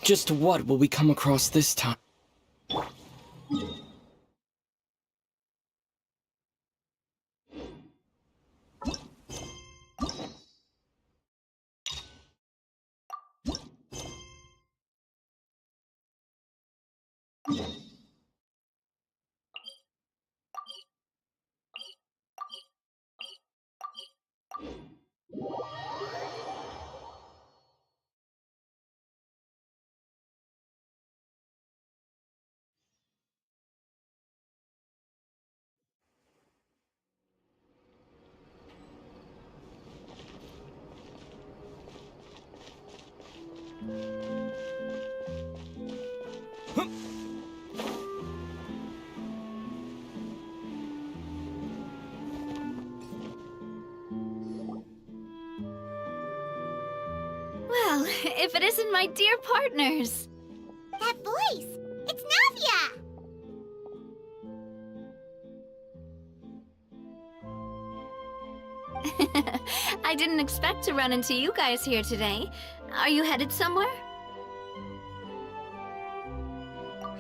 Just what will we come across this time? Well, if it isn't my dear partners. That voice! It's Navia! I didn't expect to run into you guys here today. Are you headed somewhere?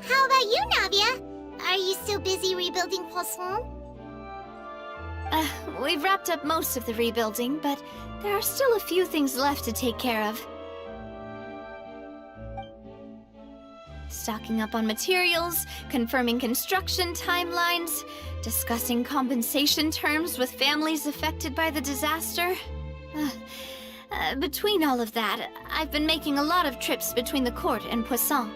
How about you, Navia? Are you still busy rebuilding Poisson? We've wrapped up most of the rebuilding, but there are still a few things left to take care of. Stocking up on materials, confirming construction timelines, discussing compensation terms with families affected by the disaster. Between all of that, I've been making a lot of trips between the court and Poisson.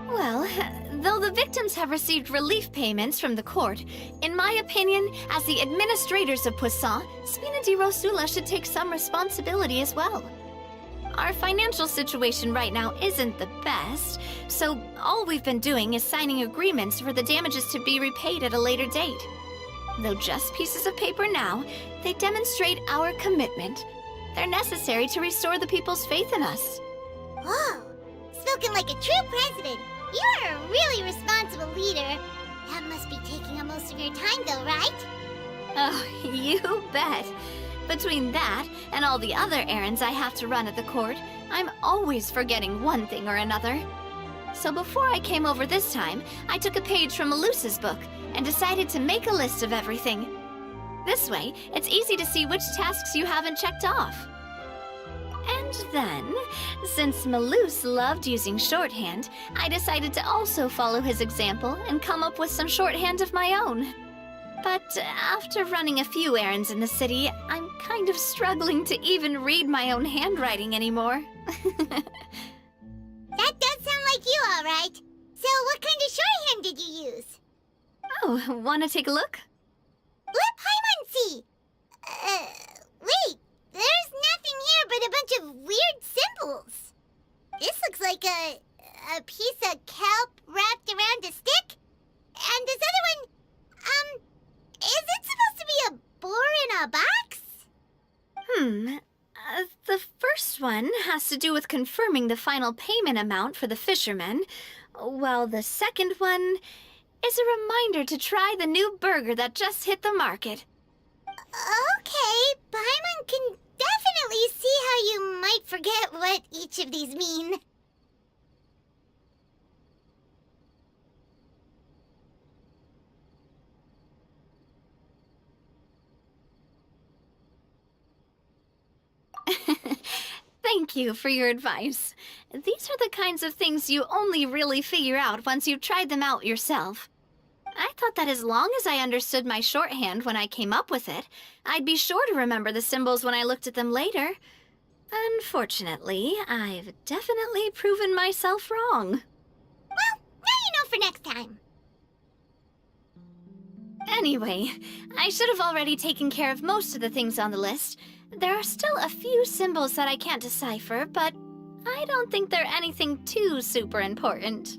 Well, though the victims have received relief payments from the court, in my opinion, as the administrators of Poisson, Spina di Rosula should take some responsibility as well. Our financial situation right now isn't the best, so all we've been doing is signing agreements for the damages to be repaid at a later date. Though just pieces of paper now, they demonstrate our commitment. They're necessary to restore the people's faith in us. Whoa! Spoken like a true president! You are a really responsible leader. That must be taking up most of your time though, right? Oh, you bet. Between that and all the other errands I have to run at the court, I'm always forgetting one thing or another. So before I came over this time, I took a page from Melusa's book and decided to make a list of everything. This way, it's easy to see which tasks you haven't checked off. And then, since Melus loved using shorthand, I decided to also follow his example and come up with some shorthand of my own. But after running a few errands in the city, I'm kind of struggling to even read my own handwriting anymore. That does sound like you, all right. So what kind of shorthand did you use? Oh, wanna take a look? Let Paimon see! Wait, there's nothing here but a bunch of weird symbols. This looks like a piece of kelp wrapped around a stick. And this other one, is it supposed to be a boar in a box? The first one has to do with confirming the final payment amount for the fishermen, while the second one is a reminder to try the new burger that just hit the market. Okay, Paimon can definitely see how you might forget what each of these mean. Thank you for your advice. These are the kinds of things you only really figure out once you've tried them out yourself. I thought that as long as I understood my shorthand when I came up with it, I'd be sure to remember the symbols when I looked at them later. Unfortunately, I've definitely proven myself wrong. Well, now you know for next time. Anyway, I should have already taken care of most of the things on the list. There are still a few symbols that I can't decipher, but I don't think they're anything too super important.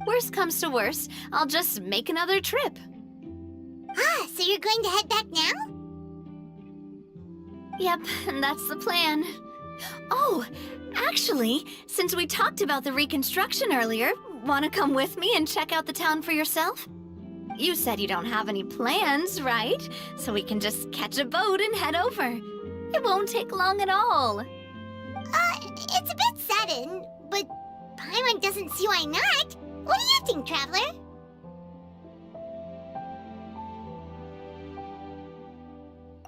Worst comes to worst, I'll just make another trip. Ah, so you're going to head back now? Yep, that's the plan. Oh, actually, since we talked about the reconstruction earlier, want to come with me and check out the town for yourself? You said you don't have any plans, right? So we can just catch a boat and head over. It won't take long at all. It's a bit sudden, but Paimon doesn't see why not. What do you think, Traveler?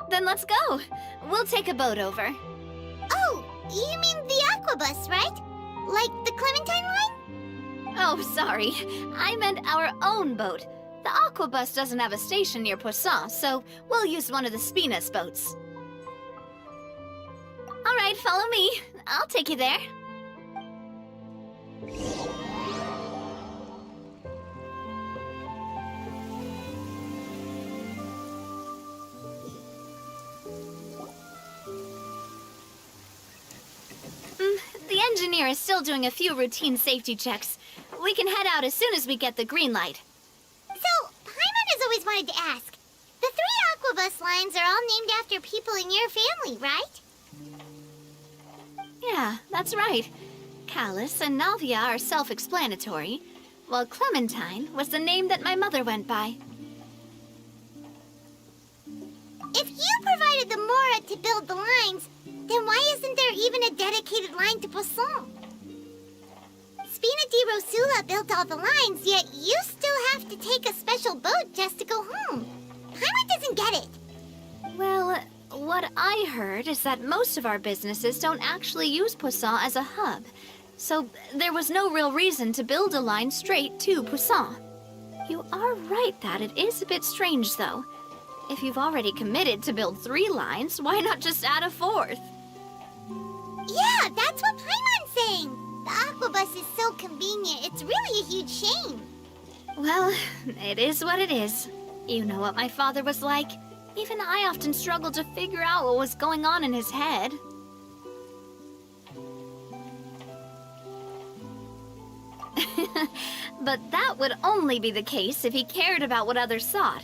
Then let's go. We'll take a boat over. Oh, you mean the Aquabus, right? Like the Clementine line? Oh, sorry. I meant our own boat. The Aquabus doesn't have a station near Poisson, so we'll use one of the Spina's boats. All right, follow me. I'll take you there. The engineer is still doing a few routine safety checks. We can head out as soon as we get the green light. So, Paimon has always wanted to ask. The 3 Aquabus lines are all named after people in your family, right? Yeah, that's right. Callus and Navia are self-explanatory, while Clementine was the name that my mother went by. If you provided the Mora to build the lines, then why isn't there even a dedicated line to Poisson? Spina di Rosula built all the lines, yet you still have to take a special boat just to go home. Paimon doesn't get it. Well, what I heard is that most of our businesses don't actually use Poisson as a hub, so there was no real reason to build a line straight to Poisson. You are right that it is a bit strange, though. If you've already committed to build 3 lines, why not just add a 4th? Yeah, that's what Paimon's saying. The Aquabus is so convenient, it's really a huge shame. Well, it is what it is. You know what my father was like. Even I often struggled to figure out what was going on in his head. But that would only be the case if he cared about what others thought.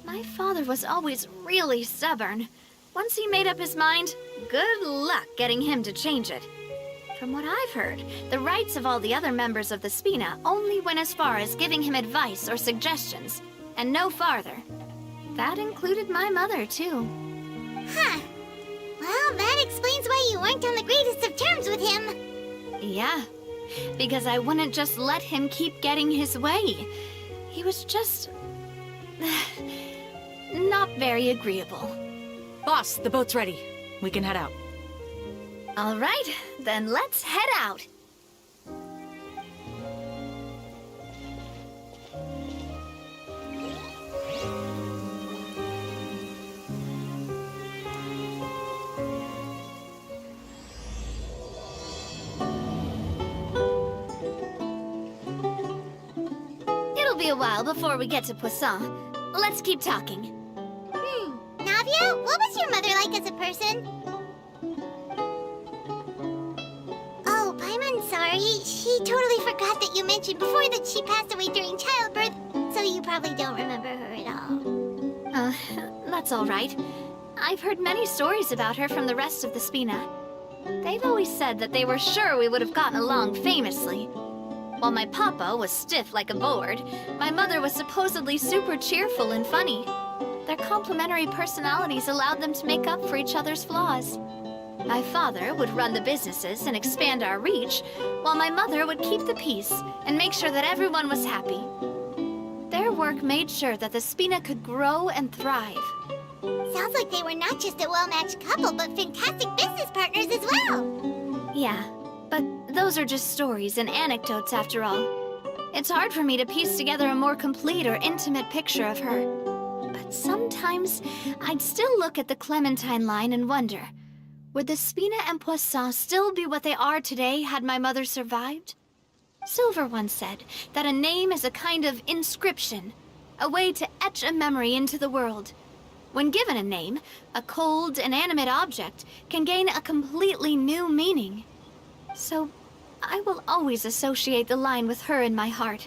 My father was always really stubborn. Once he made up his mind, good luck getting him to change it. From what I've heard, the rights of all the other members of the Spina only went as far as giving him advice or suggestions, and no farther. That included my mother, too. Huh. Well, that explains why you weren't on the greatest of terms with him. Yeah, because I wouldn't just let him keep getting his way. He was just... not very agreeable. Boss, the boat's ready. We can head out. All right, then let's head out. It'll be a while before we get to Poisson. Let's keep talking. Navia, what was your mother like as a person? Oh, Paimon's sorry. She totally forgot that you mentioned before that she passed away during childbirth, so you probably don't remember her at all. That's all right. I've heard many stories about her from the rest of the Spina. They've always said that they were sure we would have gotten along famously. While my papa was stiff like a board, my mother was supposedly super cheerful and funny. Their complementary personalities allowed them to make up for each other's flaws. My father would run the businesses and expand our reach, while my mother would keep the peace and make sure that everyone was happy. Their work made sure that the Spina could grow and thrive. Sounds like they were not just a well-matched couple, but fantastic business partners as well. Yeah, but those are just stories and anecdotes after all. It's hard for me to piece together a more complete or intimate picture of her. But sometimes I'd still look at the Clementine line and wonder, would the Spina and Poisson still be what they are today had my mother survived? Silver once said that a name is a kind of inscription, a way to etch a memory into the world. When given a name, a cold, inanimate object can gain a completely new meaning. So, I will always associate the line with her in my heart.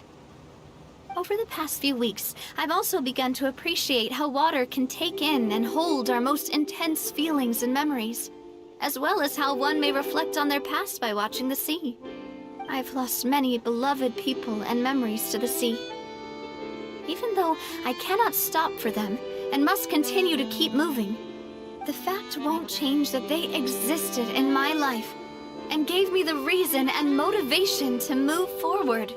Over the past few weeks, I've also begun to appreciate how water can take in and hold our most intense feelings and memories, as well as how one may reflect on their past by watching the sea. I've lost many beloved people and memories to the sea. Even though I cannot stop for them and must continue to keep moving, the fact won't change that they existed in my life and gave me the reason and motivation to move forward.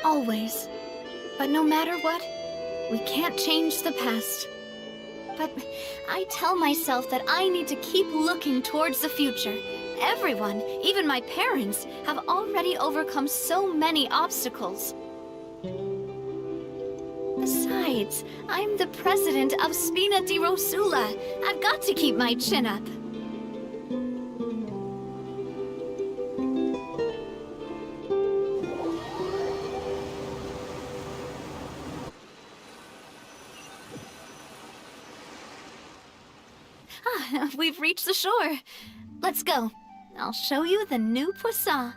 Always. But no matter what, we can't change the past. But I tell myself that I need to keep looking towards the future. Everyone, even my parents, have already overcome so many obstacles. Besides, I'm the president of Spina di Rosula. I've got to keep my chin up. We've reached the shore. Let's go. I'll show you the new poisson.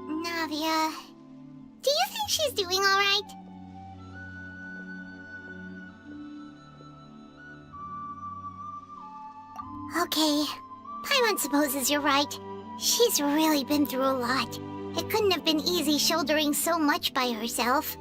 Navia, do you think she's doing all right? Okay, Paimon supposes you're right. She's really been through a lot. It couldn't have been easy shouldering so much by herself.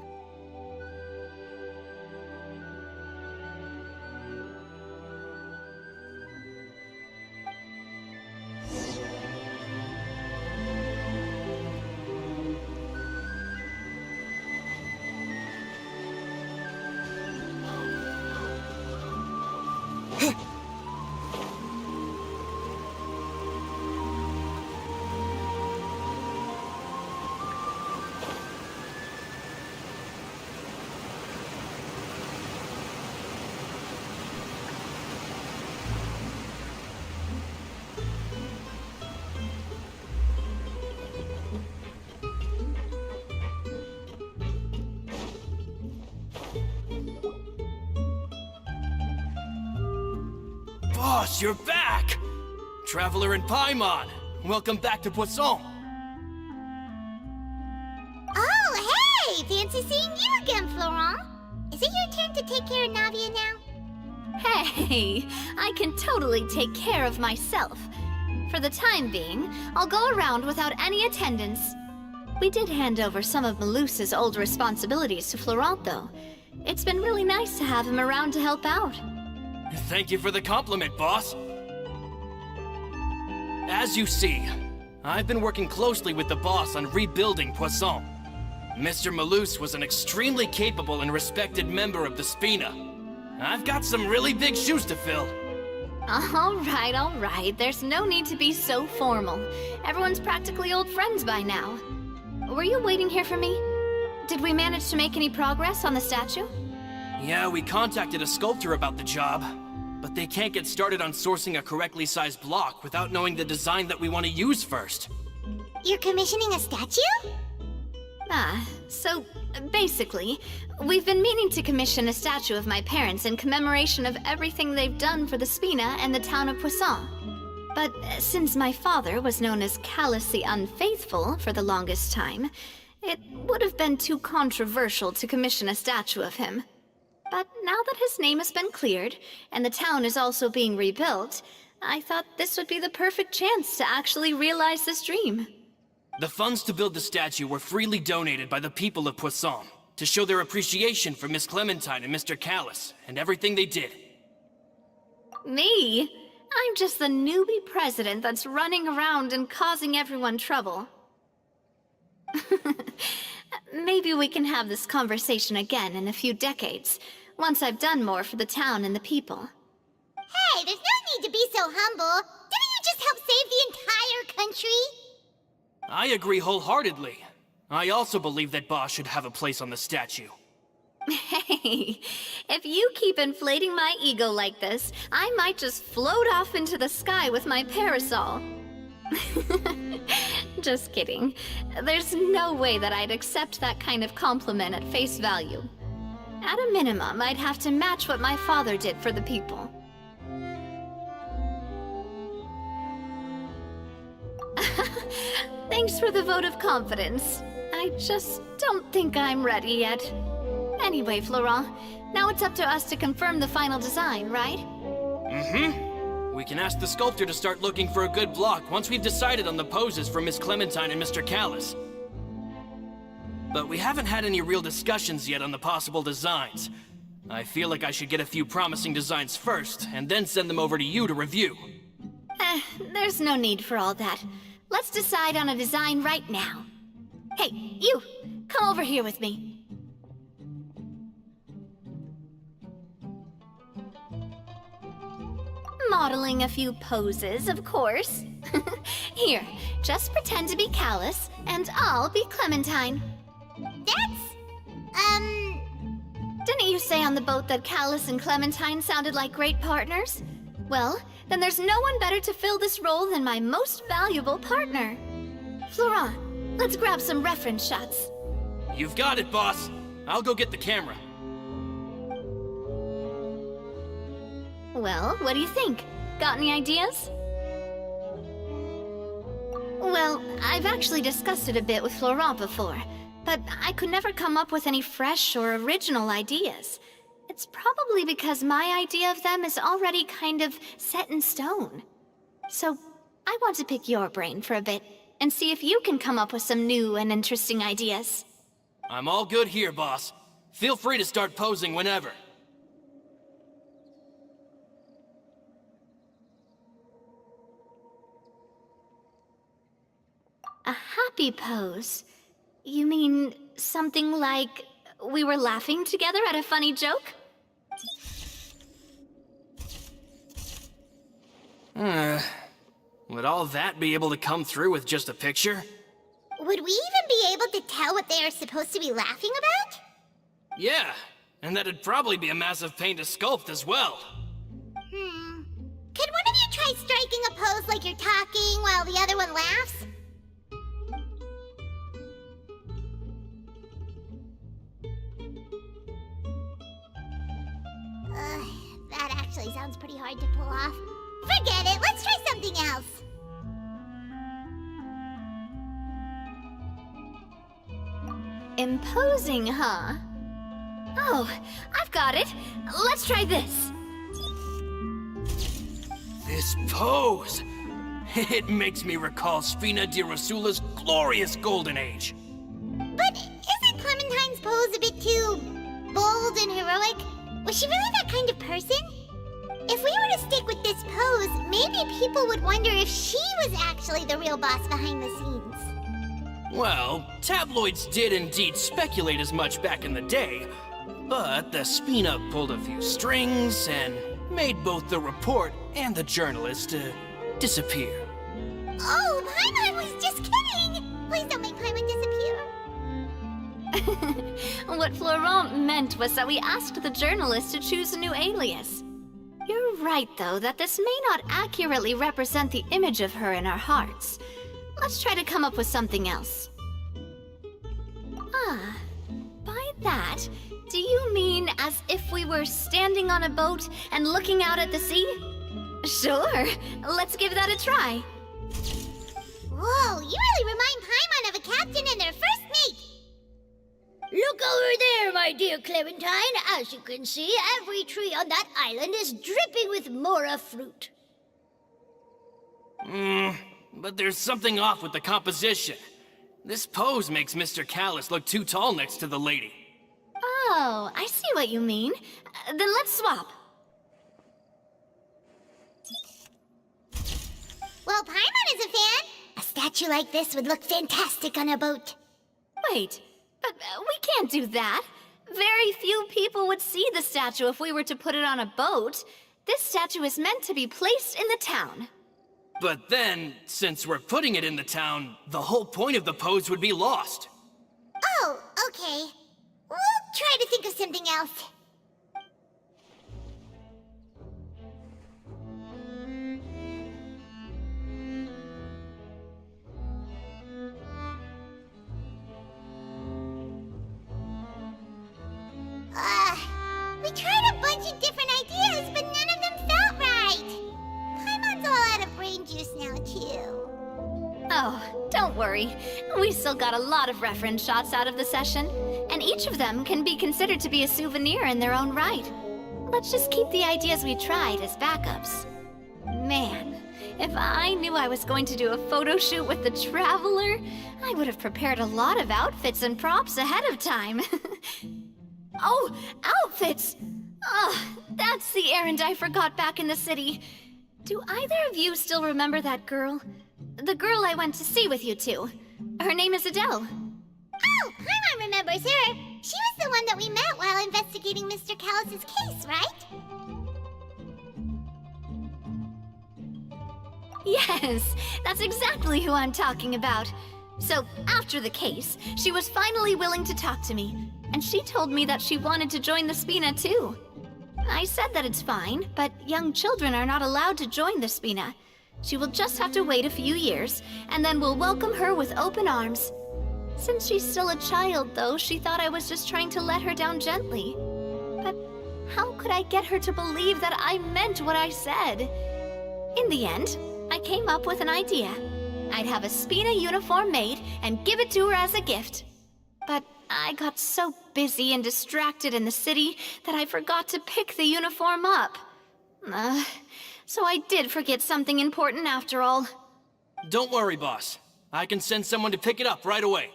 Boss, you're back! Traveler and Paimon, welcome back to Poisson. Oh, hey! Fancy seeing you again, Florent. Is it your turn to take care of Navia now? Hey, I can totally take care of myself. For the time being, I'll go around without any attendance. We did hand over some of Malus's old responsibilities to Florent, though. It's been really nice to have him around to help out. Thank you for the compliment, boss. As you see, I've been working closely with the boss on rebuilding Poisson. Mr. Malus was an extremely capable and respected member of the Spina. I've got some really big shoes to fill. All right. There's no need to be so formal. Everyone's practically old friends by now. Were you waiting here for me? Did we manage to make any progress on the statue? Yeah, we contacted a sculptor about the job, but they can't get started on sourcing a correctly sized block without knowing the design that we want to use first. You're commissioning a statue? So basically, we've been meaning to commission a statue of my parents in commemoration of everything they've done for the Spina and the town of Poisson. But since my father was known as callously unfaithful for the longest time, it would have been too controversial to commission a statue of him. But now that his name has been cleared, and the town is also being rebuilt, I thought this would be the perfect chance to actually realize this dream. The funds to build the statue were freely donated by the people of Poisson to show their appreciation for Miss Clementine and Mr. Callus and everything they did. Me? I'm just the newbie president that's running around and causing everyone trouble. Maybe we can have this conversation again in a few decades, once I've done more for the town and the people. Hey, there's no need to be so humble. Didn't you just help save the entire country? I agree wholeheartedly. I also believe that Boss should have a place on the statue. Hey, if you keep inflating my ego like this, I might just float off into the sky with my parasol. Just kidding. There's no way that I'd accept that kind of compliment at face value. At a minimum, I'd have to match what my father did for the people. Thanks for the vote of confidence. I just don't think I'm ready yet. Anyway, Florent, now it's up to us to confirm the final design, right? Mm-hmm. We can ask the sculptor to start looking for a good block once we've decided on the poses for Miss Clementine and Mr. Callis. But we haven't had any real discussions yet on the possible designs. I feel like I should get a few promising designs first, and then send them over to you to review. There's no need for all that. Let's decide on a design right now. Hey, you! Come over here with me. Modeling a few poses, of course. Here, just pretend to be Callis, and I'll be Clementine. Didn't you say on the boat that Callis and Clementine sounded like great partners? Well, then there's no one better to fill this role than my most valuable partner. Florent, let's grab some reference shots. You've got it, boss. I'll go get the camera. Well, what do you think? Got any ideas? Well, I've actually discussed it a bit with Florent before, but I could never come up with any fresh or original ideas. It's probably because my idea of them is already kind of set in stone. So, I want to pick your brain for a bit, and see if you can come up with some new and interesting ideas. I'm all good here, boss. Feel free to start posing whenever. A happy pose? You mean something like we were laughing together at a funny joke? Would all that be able to come through with just a picture? Would we even be able to tell what they are supposed to be laughing about? Yeah, and that'd probably be a massive pain to sculpt as well. Could one of you try striking a pose like you're talking while the other one laughs? That actually sounds pretty hard to pull off. Forget it, let's try something else. Imposing, huh? Oh, I've got it. Let's try this. This pose! It makes me recall Spina di Rosula's glorious golden age. But isn't Clementine's pose a bit too bold and heroic? Was she really that kind of person? If we were to stick with this pose, maybe people would wonder if she was actually the real boss behind the scenes. Well, tabloids did indeed speculate as much back in the day, but the Spina pulled a few strings and made both the report and the journalist disappear. Oh, Paimon was just kidding! Please don't make Paimon disappear. What Florent meant was that we asked the journalist to choose a new alias. You're right, though, that this may not accurately represent the image of her in our hearts. Let's try to come up with something else. Ah, by that, do you mean as if we were standing on a boat and looking out at the sea? Sure, let's give that a try. Whoa, you really remind Paimon of a captain and their first mate! Look over there, my dear Clementine. As you can see, every tree on that island is dripping with mora fruit. But there's something off with the composition. This pose makes Mr. Callis look too tall next to the lady. Oh, I see what you mean. Then let's swap. Well, Paimon is a fan. A statue like this would look fantastic on a boat. Wait, but we can't do that. Very few people would see the statue if we were to put it on a boat. This statue is meant to be placed in the town. But then, since we're putting it in the town, the whole point of the pose would be lost. Oh, okay. We'll try to think of something else. bunch of different ideas, but none of them felt right. Paimon's all out of brain juice now, too. Oh, don't worry. We still got a lot of reference shots out of the session, and each of them can be considered to be a souvenir in their own right. Let's just keep the ideas we tried as backups. Man, if I knew I was going to do a photo shoot with the Traveler, I would have prepared a lot of outfits and props ahead of time. Oh, outfits! That's the errand I forgot back in the city. Do either of you still remember that girl? The girl I went to see with you two. Her name is Adele. Oh, Paimon remembers her. She was the one that we met while investigating Mr. Callus's case, right? Yes, that's exactly who I'm talking about. So, after the case, she was finally willing to talk to me, and she told me that she wanted to join the Spina too. I said that it's fine, but young children are not allowed to join the Spina. She will just have to wait a few years, and then we'll welcome her with open arms. Since she's still a child, though, she thought I was just trying to let her down gently. But how could I get her to believe that I meant what I said? In the end, I came up with an idea. I'd have a Spina uniform made and give it to her as a gift. But I got so busy and distracted in the city that I forgot to pick the uniform up. So I did forget something important after all. Don't worry, boss. I can send someone to pick it up right away.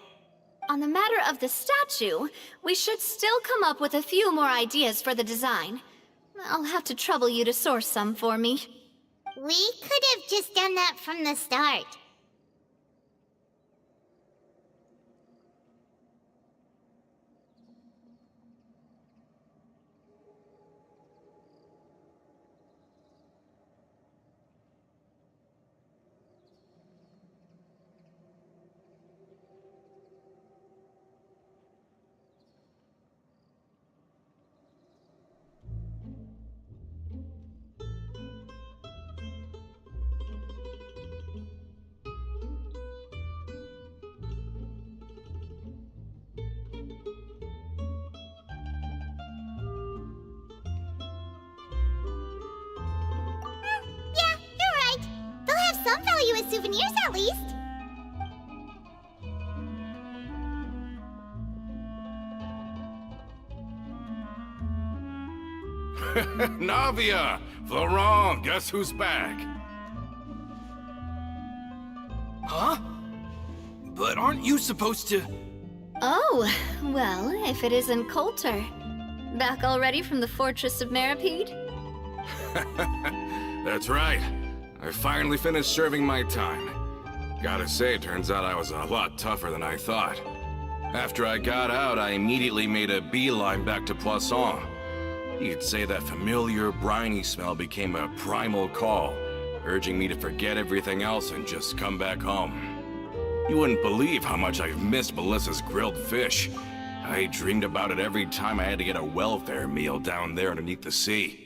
On the matter of the statue, we should still come up with a few more ideas for the design. I'll have to trouble you to source some for me. We could have just done that from the start. Yeah, you're right. They'll have some value as souvenirs at least. Navia! Florent, guess who's back? Huh? But aren't you supposed to... Oh, well, if it isn't Coulter. Back already from the Fortress of Meripede? That's right. I finally finished serving my time. Gotta say, turns out I was a lot tougher than I thought. After I got out, I immediately made a beeline back to Poisson. You could say that familiar, briny smell became a primal call, urging me to forget everything else and just come back home. You wouldn't believe how much I've missed Melissa's grilled fish. I dreamed about it every time I had to get a welfare meal down there underneath the sea.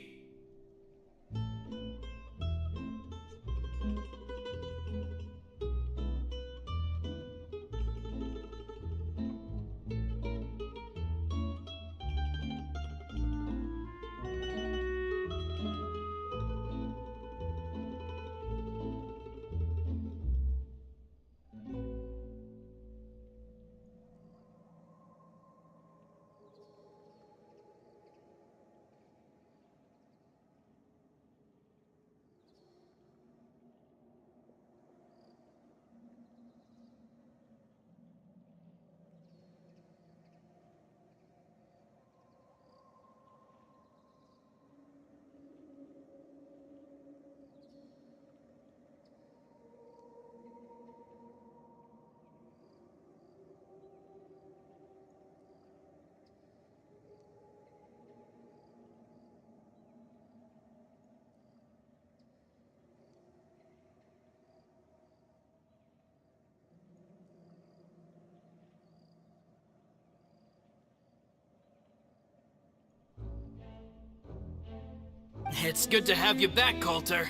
It's good to have you back, Coulter.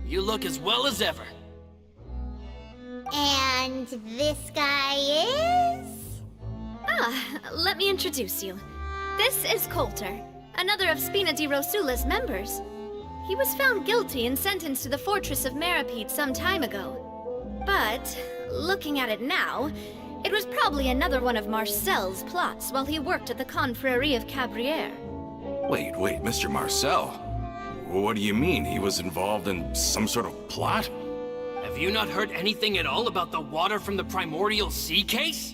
You look as well as ever. And this guy is... Let me introduce you. This is Coulter. another of Spina di Rosula's members. He was found guilty and sentenced to the fortress of Meripede some time ago. But, looking at it now, it was probably another one of Marcel's plots while he worked at the Confrérie of Cabrières. Wait, Mr. Marcel. What do you mean? He was involved in some sort of plot? Have you not heard anything at all about the water from the primordial sea case?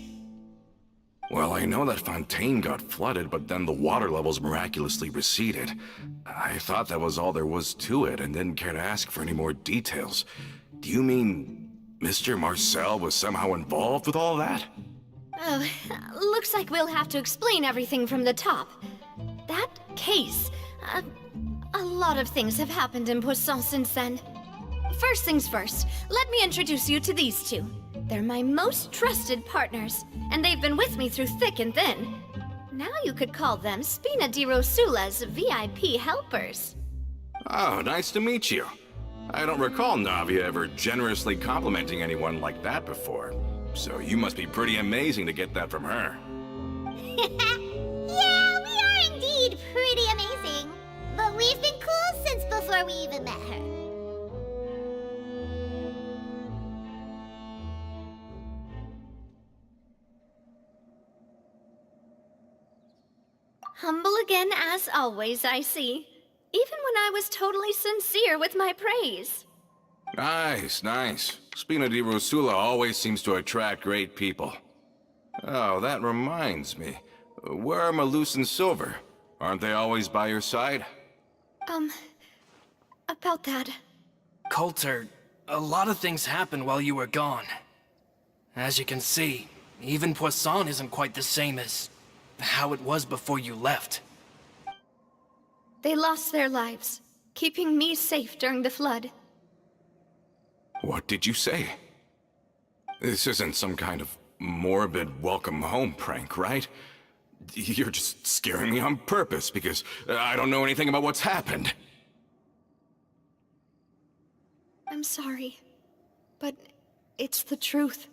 Well, I know that Fontaine got flooded, but then the water levels miraculously receded. I thought that was all there was to it, and didn't care to ask for any more details. Do you mean Mr. Marcel was somehow involved with all that? Oh, looks like we'll have to explain everything from the top. That case, a lot of things have happened in Poisson since then. First things first, let me introduce you to these two. They're my most trusted partners, and they've been with me through thick and thin. Now you could call them Spina di Rosula's VIP helpers. Oh, nice to meet you. I don't recall Navia ever generously complimenting anyone like that before. So you must be pretty amazing to get that from her. Yeah, we are indeed pretty amazing. But we've been cool since before we even met her. Humble again as always, I see. Even when I was totally sincere with my praise. Nice. Spina di Rosula always seems to attract great people. Oh, that reminds me. Where are Malus and Silver? Aren't they always by your side? About that. Coulter, a lot of things happened while you were gone. As you can see, even Poisson isn't quite the same as how it was before you left. They lost their lives, keeping me safe during the flood. What did you say? This isn't some kind of morbid welcome home prank, right? You're just scaring me on purpose because I don't know anything about what's happened. I'm sorry, but it's the truth.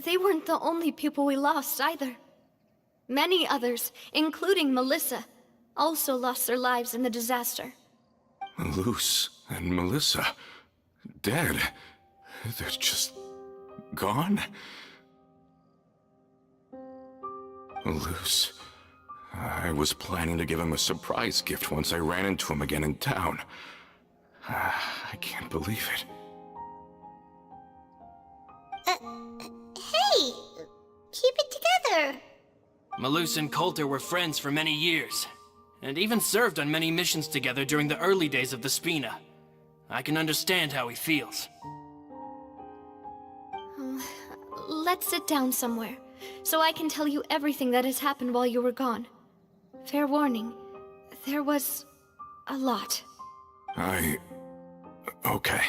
They weren't the only people we lost either. Many others, including Melissa, also lost their lives in the disaster. Malus and Melissa, dead. They're just gone? Malus, I was planning to give him a surprise gift once I ran into him again in town. I can't believe it. Hey, keep it together. Malus and Coulter were friends for many years, and even served on many missions together during the early days of the Spina. I can understand how he feels. Let's sit down somewhere, so I can tell you everything that has happened while you were gone. Fair warning, there was a lot. Okay.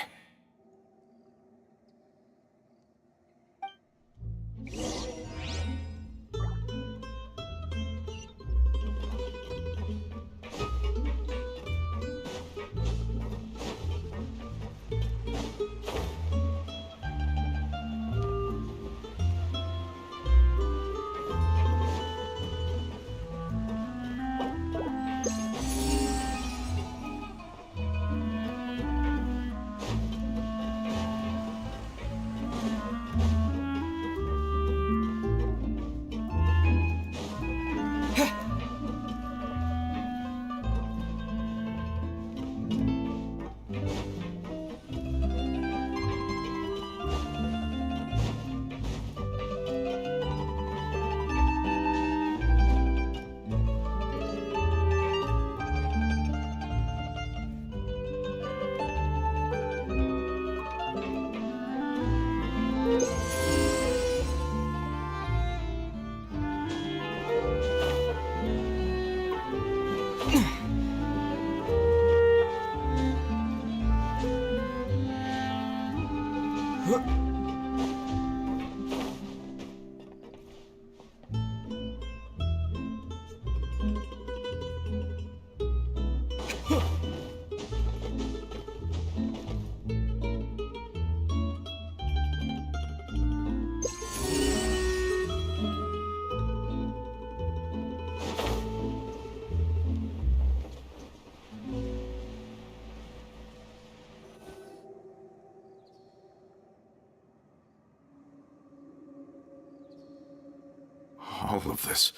All of this,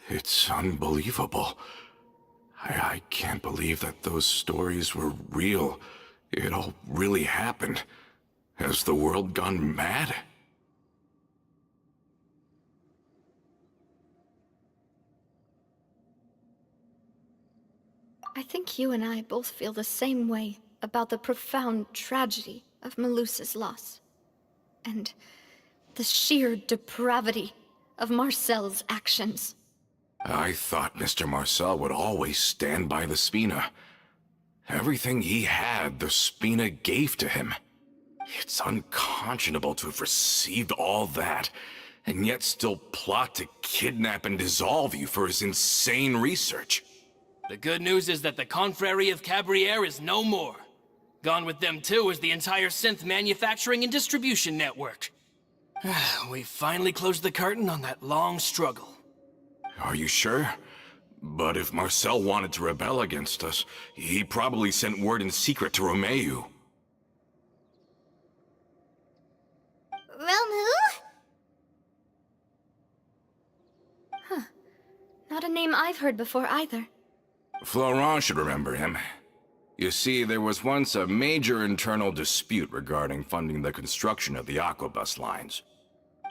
it's unbelievable. I can't believe that those stories were real. It all really happened. Has the world gone mad? I think you and I both feel the same way about the profound tragedy of Melusa's loss. And the sheer depravity of Marcel's actions. I thought Mr. Marcel would always stand by the Spina. Everything he had, the Spina gave to him. It's unconscionable to have received all that, and yet still plot to kidnap and dissolve you for his insane research. The good news is that the Confrérie of Cabriere is no more. Gone with them too is the entire synth manufacturing and distribution network. We finally closed the curtain on that long struggle. Are you sure? But if Marcel wanted to rebel against us, he probably sent word in secret to Romeu. Romu? Not a name I've heard before either. Florent should remember him. You see, there was once a major internal dispute regarding funding the construction of the Aquabus lines.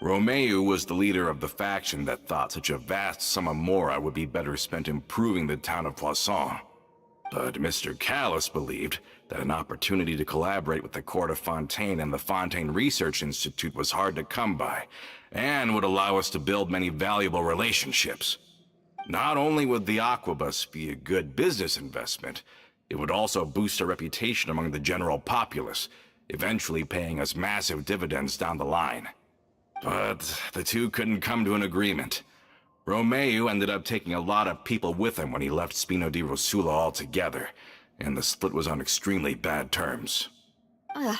Romeu was the leader of the faction that thought such a vast sum of mora would be better spent improving the town of Poisson. But Mr. Callis believed that an opportunity to collaborate with the Court of Fontaine and the Fontaine Research Institute was hard to come by, and would allow us to build many valuable relationships. Not only would the Aquabus be a good business investment, it would also boost our reputation among the general populace, eventually paying us massive dividends down the line. But the two couldn't come to an agreement. Romeu ended up taking a lot of people with him when he left Spino di Rosula altogether, and the split was on extremely bad terms. Ugh.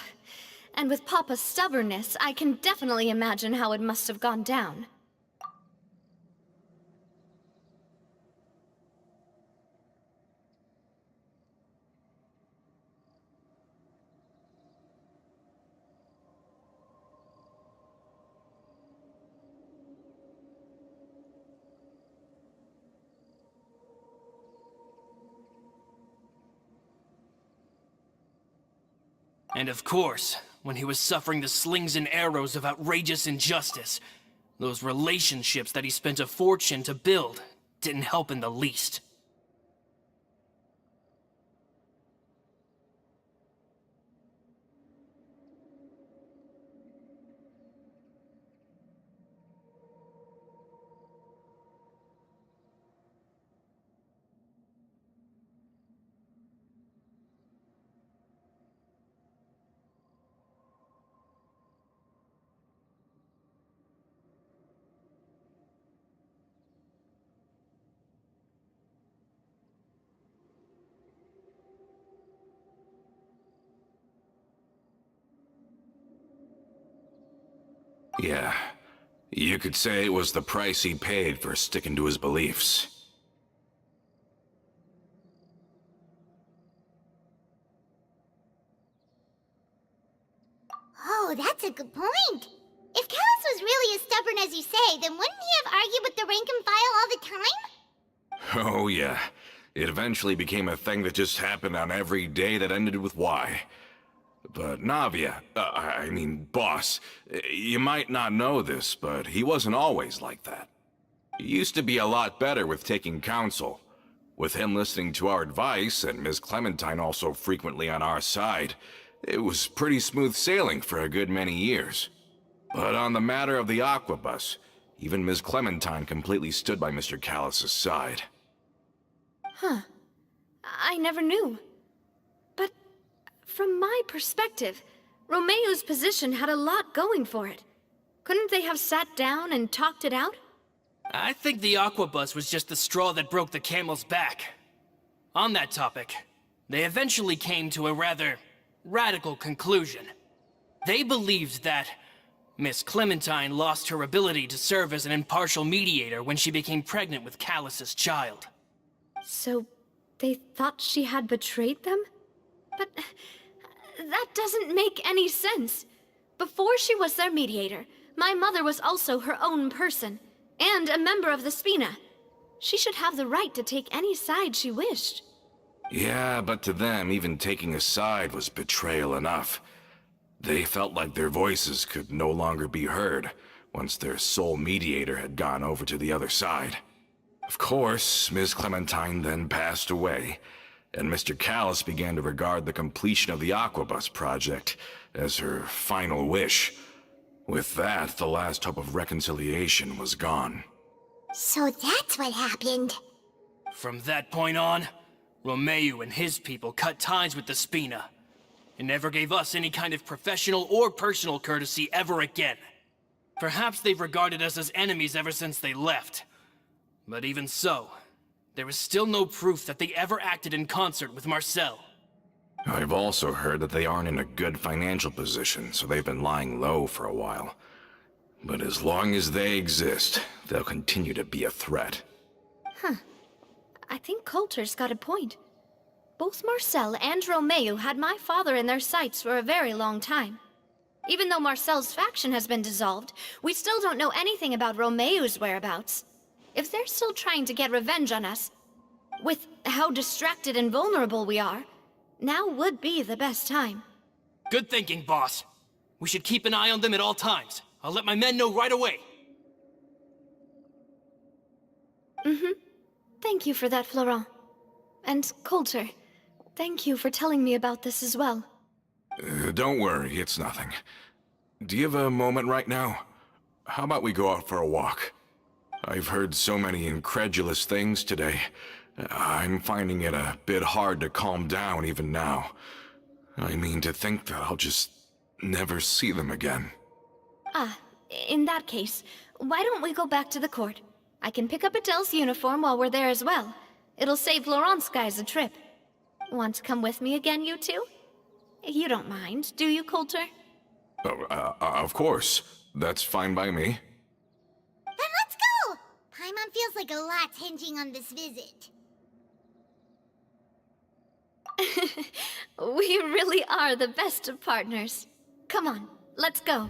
And with Papa's stubbornness, I can definitely imagine how it must have gone down. And of course, when he was suffering the slings and arrows of outrageous injustice, those relationships that he spent a fortune to build didn't help in the least. Yeah, you could say it was the price he paid for sticking to his beliefs. Oh, that's a good point. If Callus was really as stubborn as you say, then wouldn't he have argued with the rank and file all the time? Oh yeah, it eventually became a thing that just happened on every day that ended with Y. But Navia, boss, you might not know this, but he wasn't always like that. He used to be a lot better with taking counsel. With him listening to our advice, and Ms. Clementine also frequently on our side, it was pretty smooth sailing for a good many years. But on the matter of the Aquabus, even Ms. Clementine completely stood by Mr. Callus's side. Huh. I never knew. But from my perspective, Romeu's position had a lot going for it. Couldn't they have sat down and talked it out? I think the Aquabus was just the straw that broke the camel's back. On that topic, they eventually came to a rather radical conclusion. They believed that Miss Clementine lost her ability to serve as an impartial mediator when she became pregnant with Callus's child. So, they thought she had betrayed them? But that doesn't make any sense. Before she was their mediator, my mother was also her own person. and a member of the Spina. She should have the right to take any side she wished. Yeah, but to them, even taking a side was betrayal enough. They felt like their voices could no longer be heard once their sole mediator had gone over to the other side. Of course, Ms. Clementine then passed away, and Mr. Callis began to regard the completion of the Aquabus project as her final wish. With that, the last hope of reconciliation was gone. So that's what happened. From that point on, Romeo and his people cut ties with the Spina, and never gave us any kind of professional or personal courtesy ever again. Perhaps they've regarded us as enemies ever since they left. But even so, there is still no proof that they ever acted in concert with Marcel. I've also heard that they aren't in a good financial position, so they've been lying low for a while. But as long as they exist, they'll continue to be a threat. I think Coulter's got a point. Both Marcel and Romeo had my father in their sights for a very long time. Even though Marcel's faction has been dissolved, we still don't know anything about Romeo's whereabouts. If they're still trying to get revenge on us, with how distracted and vulnerable we are, now would be the best time. Good thinking, boss. We should keep an eye on them at all times. I'll let my men know right away. Thank you for that, Florent. And Coulter, thank you for telling me about this as well. Don't worry, it's nothing. Do you have a moment right now? How about we go out for a walk? I've heard so many incredulous things today. I'm finding it a bit hard to calm down even now. I mean, to think that I'll just never see them again. In that case, why don't we go back to the court? I can pick up Adele's uniform while we're there as well. It'll save Laurent's guys a trip. Want to come with me again, you two? You don't mind, do you, Coulter? Of course. That's fine by me. Then let's go! Paimon feels like a lot's hinging on this visit. We really are the best of partners. Come on, let's go.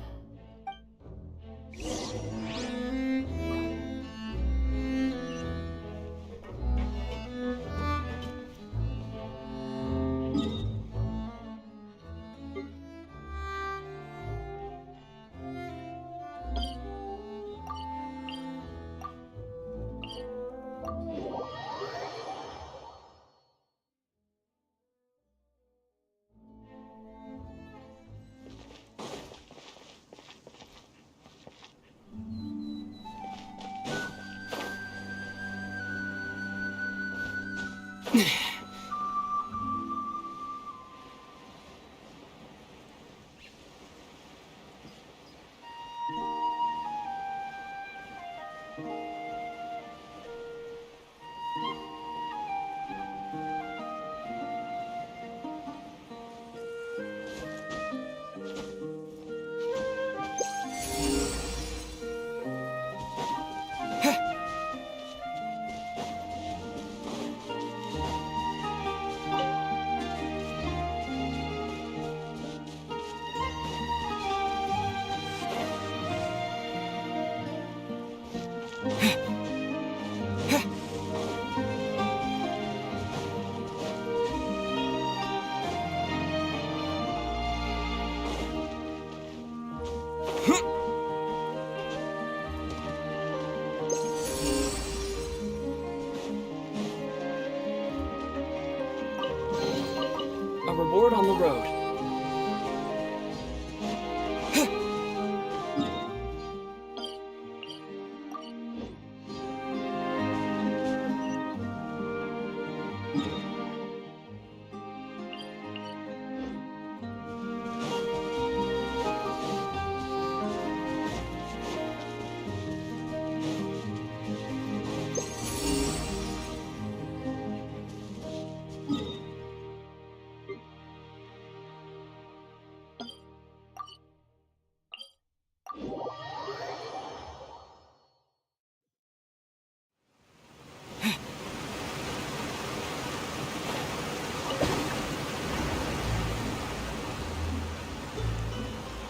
A reward on the road.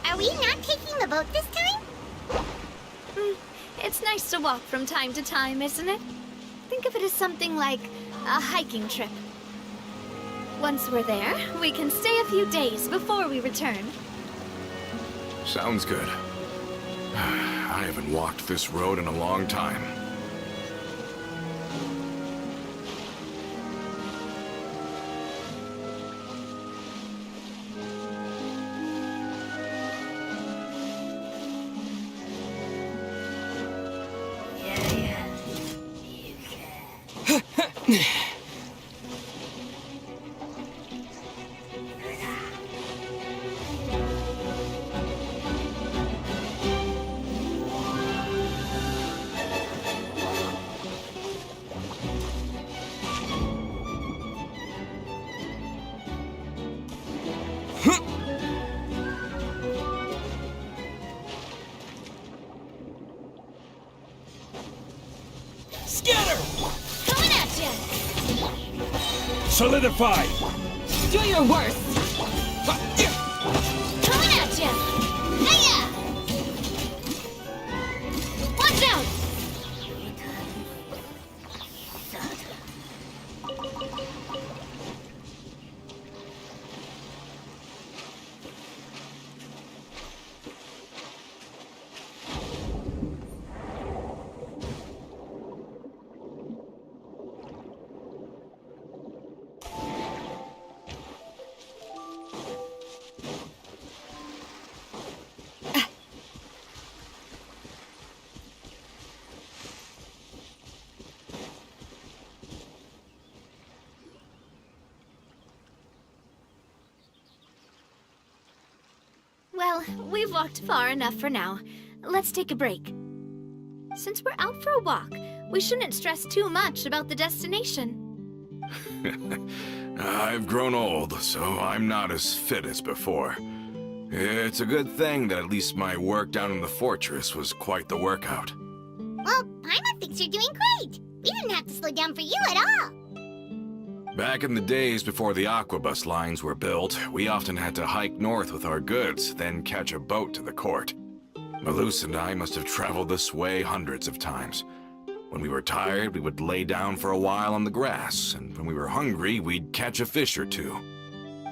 Are we not taking the boat this time? It's nice to walk from time to time, isn't it? Think of it as something like a hiking trip. Once we're there, we can stay a few days before we return. Sounds good. I haven't walked this road in a long time. Scatter! Coming at ya! Solidify! Do your worst! Coming at ya! Hiya! Watch out! Well, we've walked far enough for now. Let's take a break. Since we're out for a walk, we shouldn't stress too much about the destination. I've grown old, so I'm not as fit as before. It's a good thing that at least my work down in the fortress was quite the workout. Well, Paimon thinks you're doing great. We didn't have to slow down for you at all. Back in the days before the aquabus lines were built, we often had to hike north with our goods, then catch a boat to the court. Malus and I must have traveled this way hundreds of times. When we were tired, we would lay down for a while on the grass, and when we were hungry, we'd catch a fish or two.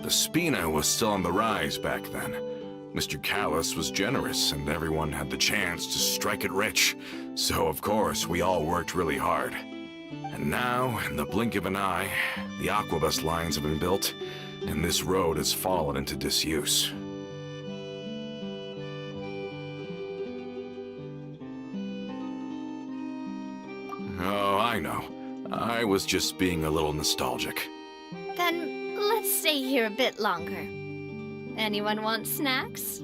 The Spina was still on the rise back then. Mr. Callus was generous, and everyone had the chance to strike it rich. So, of course, we all worked really hard. And now, in the blink of an eye, the aquabus lines have been built, and this road has fallen into disuse. Oh, I know. I was just being a little nostalgic. Then let's stay here a bit longer. Anyone want snacks?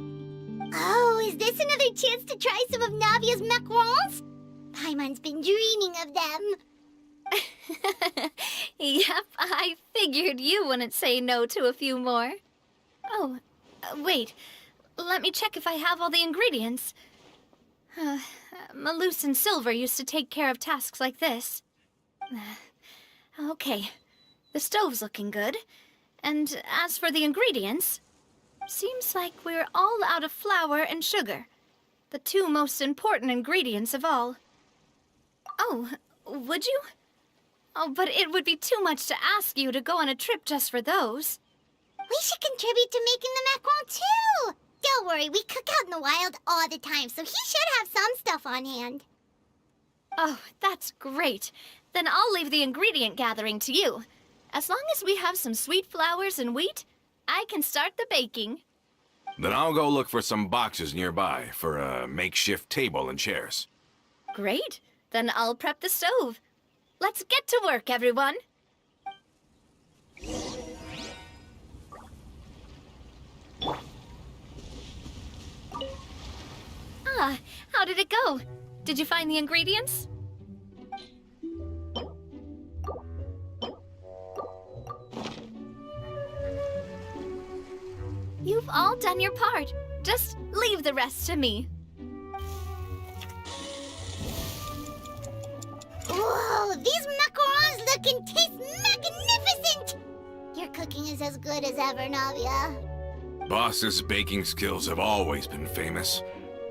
Oh, is this another chance to try some of Navia's macarons? Paimon's been dreaming of them. Yep, I figured you wouldn't say no to a few more. Oh, wait. Let me check if I have all the ingredients. Malus and Silver used to take care of tasks like this. Okay, the stove's looking good. And as for the ingredients, seems like we're all out of flour and sugar. The two most important ingredients of all. Oh, would you? Oh, but it would be too much to ask you to go on a trip just for those. We should contribute to making the macaron too. Don't worry, we cook out in the wild all the time, so he should have some stuff on hand. Oh, that's great. Then I'll leave the ingredient gathering to you. As long as we have some sweet flowers and wheat, I can start the baking. Then I'll go look for some boxes nearby for a makeshift table and chairs. Great. Then I'll prep the stove. Let's get to work, everyone. Ah, how did it go? Did you find the ingredients? You've all done your part. Just leave the rest to me. Whoa, these macarons look and taste magnificent! Your cooking is as good as ever, Navia. Boss's baking skills have always been famous.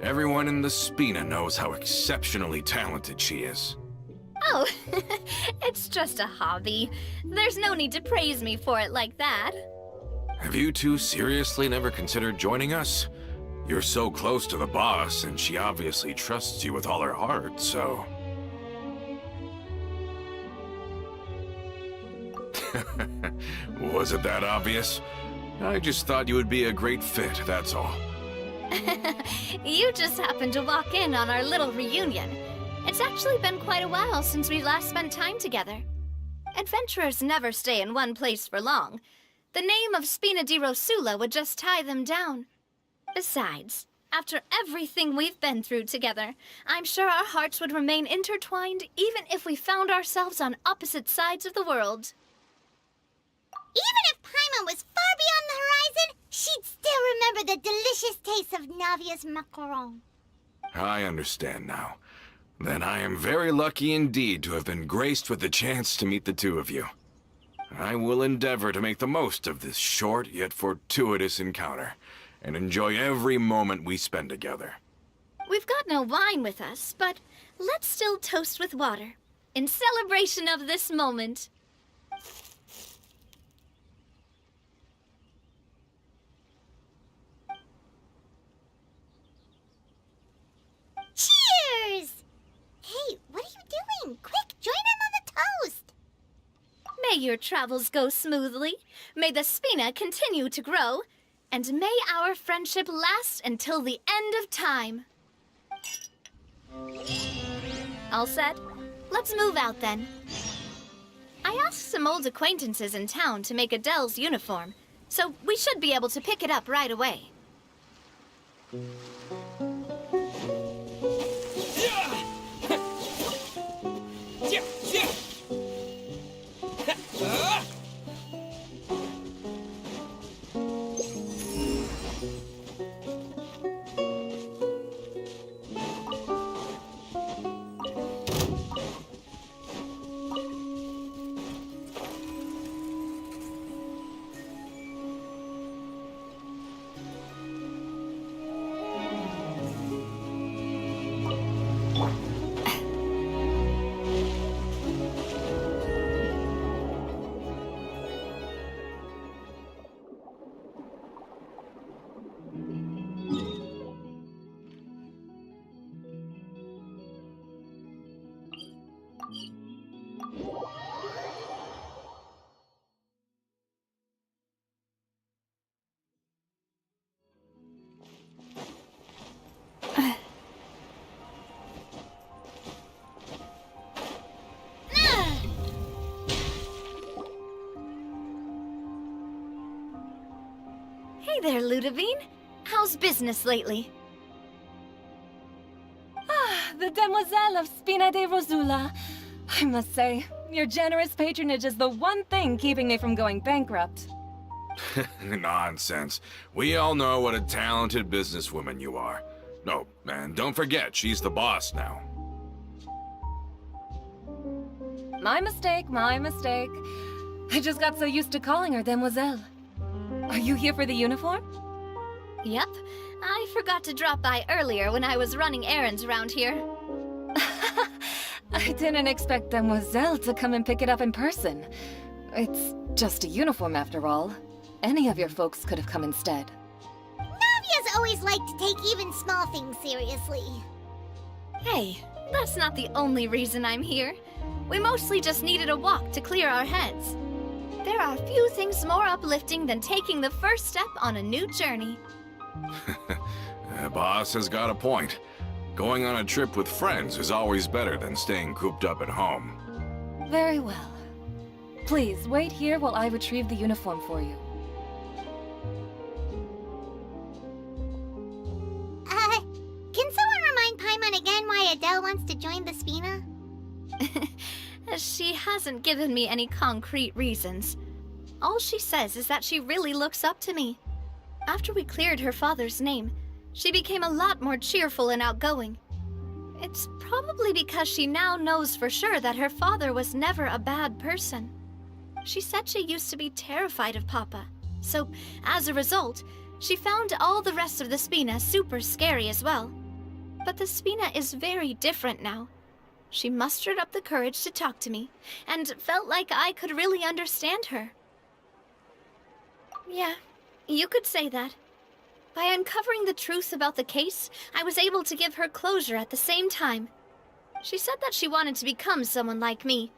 Everyone in the Spina knows how exceptionally talented she is. Oh, it's just a hobby. There's no need to praise me for it like that. Have you two seriously never considered joining us? You're so close to the boss, and she obviously trusts you with all her heart, so... Was it that obvious? I just thought you would be a great fit, that's all. You just happened to walk in on our little reunion. It's actually been quite a while since we last spent time together. Adventurers never stay in one place for long. The name of Spina di Rosula would just tie them down. Besides, after everything we've been through together, I'm sure our hearts would remain intertwined even if we found ourselves on opposite sides of the world. Even if Paimon was far beyond the horizon, she'd still remember the delicious taste of Navia's macaron. I understand now. Then I am very lucky indeed to have been graced with the chance to meet the two of you. I will endeavor to make the most of this short yet fortuitous encounter, and enjoy every moment we spend together. We've got no wine with us, but let's still toast with water, in celebration of this moment. Cheers! Hey, what are you doing? Quick, join in on the toast! May your travels go smoothly, may the Spina continue to grow, and may our friendship last until the end of time. All set? Let's move out then. I asked some old acquaintances in town to make Adele's uniform, so we should be able to pick it up right away. Hey there, Ludovine. How's business lately? The Demoiselle of Spina di Rosula. I must say, your generous patronage is the one thing keeping me from going bankrupt. Nonsense. We all know what a talented businesswoman you are. No, and don't forget, she's the boss now. My mistake, my mistake. I just got so used to calling her Demoiselle. Are you here for the uniform? Yep. I forgot to drop by earlier when I was running errands around here. I didn't expect Demoiselle to come and pick it up in person. It's just a uniform after all. Any of your folks could have come instead. Navia's always liked to take even small things seriously. Hey, that's not the only reason I'm here. We mostly just needed a walk to clear our heads. There are few things more uplifting than taking the first step on a new journey. The boss has got a point. Going on a trip with friends is always better than staying cooped up at home. Very well. Please, wait here while I retrieve the uniform for you. Can someone remind Paimon again why Adele wants to join the Spina? She hasn't given me any concrete reasons. All she says is that she really looks up to me. After we cleared her father's name, she became a lot more cheerful and outgoing. It's probably because she now knows for sure that her father was never a bad person. She said she used to be terrified of Papa, so as a result, she found all the rest of the Spina super scary as well. But the Spina is very different now. She mustered up the courage to talk to me, and felt like I could really understand her. Yeah, you could say that. By uncovering the truth about the case, I was able to give her closure at the same time. She said that she wanted to become someone like me.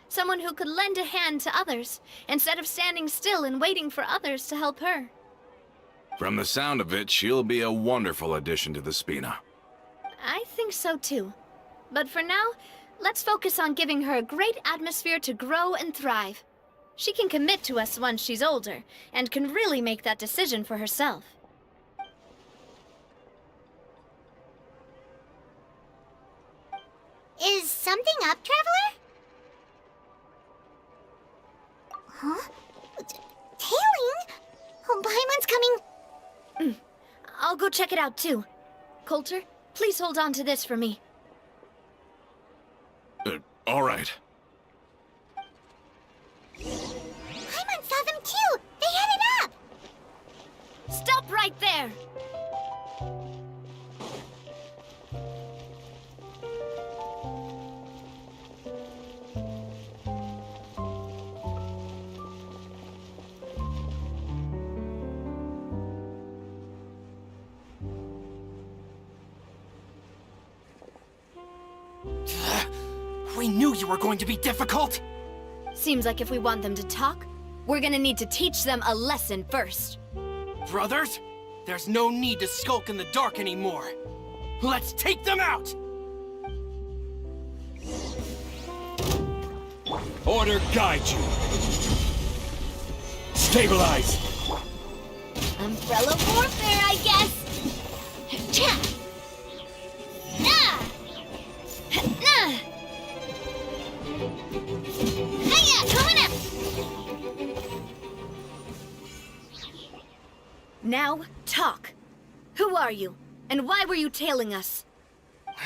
Someone who could lend a hand to others, instead of standing still and waiting for others to help her. From the sound of it, she'll be a wonderful addition to the Spina. I think so too. But for now, let's focus on giving her a great atmosphere to grow and thrive. She can commit to us once she's older, and can really make that decision for herself. Is something up, Traveler? Huh? Tailing? Oh, Paimon's coming. I'll go check it out too. Coulter, please hold on to this for me. All right. Paimon saw them too! They headed up! Stop right there! We knew you were going to be difficult! Seems like if we want them to talk, we're gonna need to teach them a lesson first. Brothers, there's no need to skulk in the dark anymore. Let's take them out! Order guide you. Stabilize. Umbrella warfare, I guess. Cha! Ah! Ah! Hiya, coming up! Now, talk. Who are you? And why were you tailing us? Don't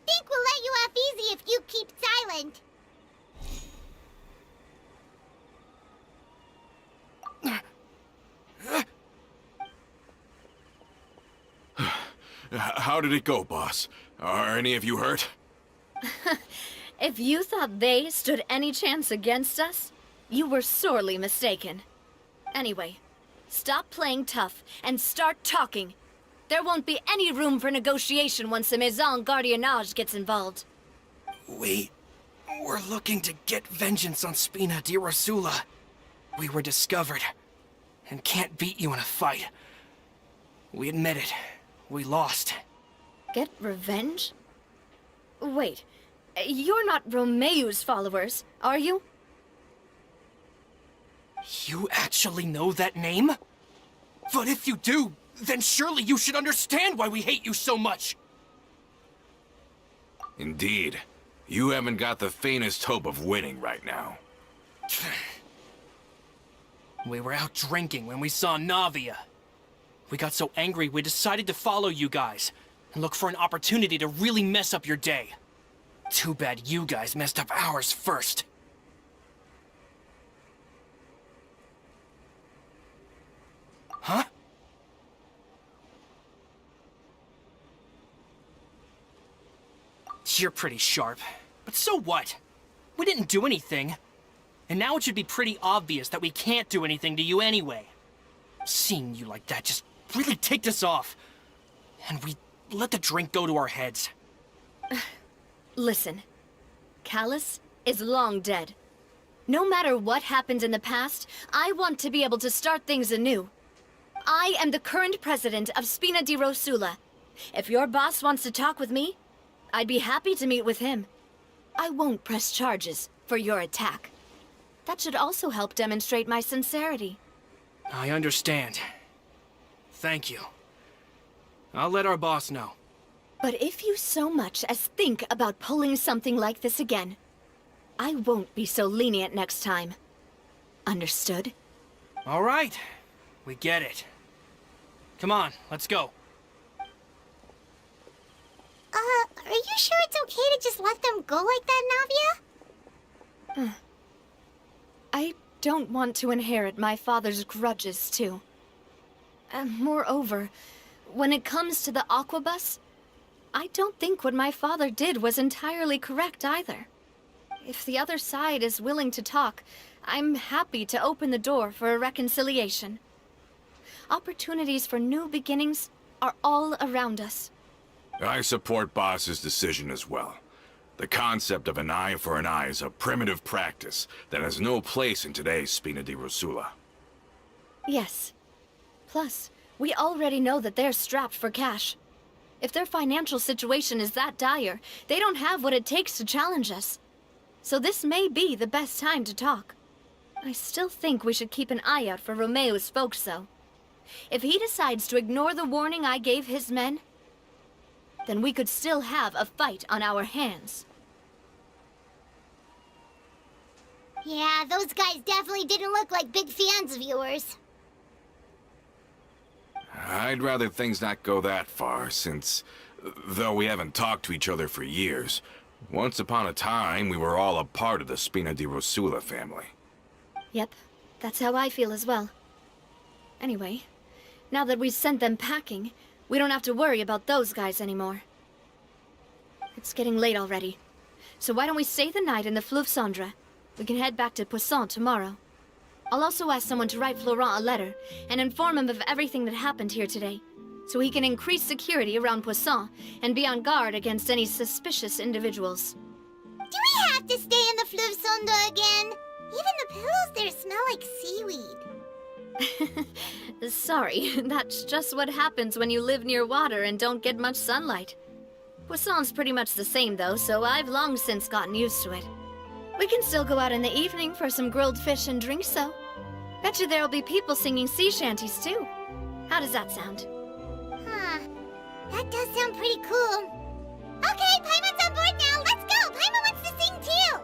think we'll let you off easy if you keep silent. How did it go, boss? Are any of you hurt? If you thought they stood any chance against us, you were sorely mistaken. Anyway, stop playing tough and start talking. There won't be any room for negotiation once the Maison Gardiennage gets involved. We're looking to get vengeance on Spina di Rosula. We were discovered, and can't beat you in a fight. We admit it. We lost. Get revenge? Wait, you're not Romeu's followers, are you? You actually know that name? But if you do, then surely you should understand why we hate you so much! Indeed. You haven't got the faintest hope of winning right now. We were out drinking when we saw Navia. We got so angry we decided to follow you guys and look for an opportunity to really mess up your day. Too bad you guys messed up ours first. Huh? You're pretty sharp, but so what? We didn't do anything. And now it should be pretty obvious that we can't do anything to you anyway. Seeing you like that just really ticked us off. And we let the drink go to our heads. Listen, Callus is long dead. No matter what happened in the past, I want to be able to start things anew. I am the current president of Spina di Rosula. If your boss wants to talk with me, I'd be happy to meet with him. I won't press charges for your attack. That should also help demonstrate my sincerity. I understand. Thank you. I'll let our boss know. But if you so much as think about pulling something like this again, I won't be so lenient next time. Understood? All right. We get it. Come on, let's go. Are you sure it's okay to just let them go like that, Navia? I don't want to inherit my father's grudges, too. Moreover, when it comes to the aquabus, I don't think what my father did was entirely correct either. If the other side is willing to talk, I'm happy to open the door for a reconciliation. Opportunities for new beginnings are all around us. I support Boss's decision as well. The concept of an eye for an eye is a primitive practice that has no place in today's Spina di Rosula. Yes. Plus, we already know that they're strapped for cash. If their financial situation is that dire, they don't have what it takes to challenge us. So this may be the best time to talk. I still think we should keep an eye out for Romeo's folks, though. If he decides to ignore the warning I gave his men, then we could still have a fight on our hands. Yeah, those guys definitely didn't look like big fans of yours. I'd rather things not go that far, since, though we haven't talked to each other for years, once upon a time we were all a part of the Spina di Rosula family. Yep, that's how I feel as well. Anyway, now that we've sent them packing, we don't have to worry about those guys anymore. It's getting late already, so why don't we stay the night in the Fleuve Cendre? We can head back to Poisson tomorrow. I'll also ask someone to write Florent a letter and inform him of everything that happened here today, so he can increase security around Poisson and be on guard against any suspicious individuals. Do we have to stay in the Fleuve Cendre again? Even the pillows there smell like seaweed. Sorry, that's just what happens when you live near water and don't get much sunlight. Poisson's pretty much the same though, so I've long since gotten used to it. We can still go out in the evening for some grilled fish and drinks, though. Bet you there'll be people singing sea shanties too. How does that sound? Huh. That does sound pretty cool. Okay, Paimon's on board now. Let's go. Paimon wants to sing too.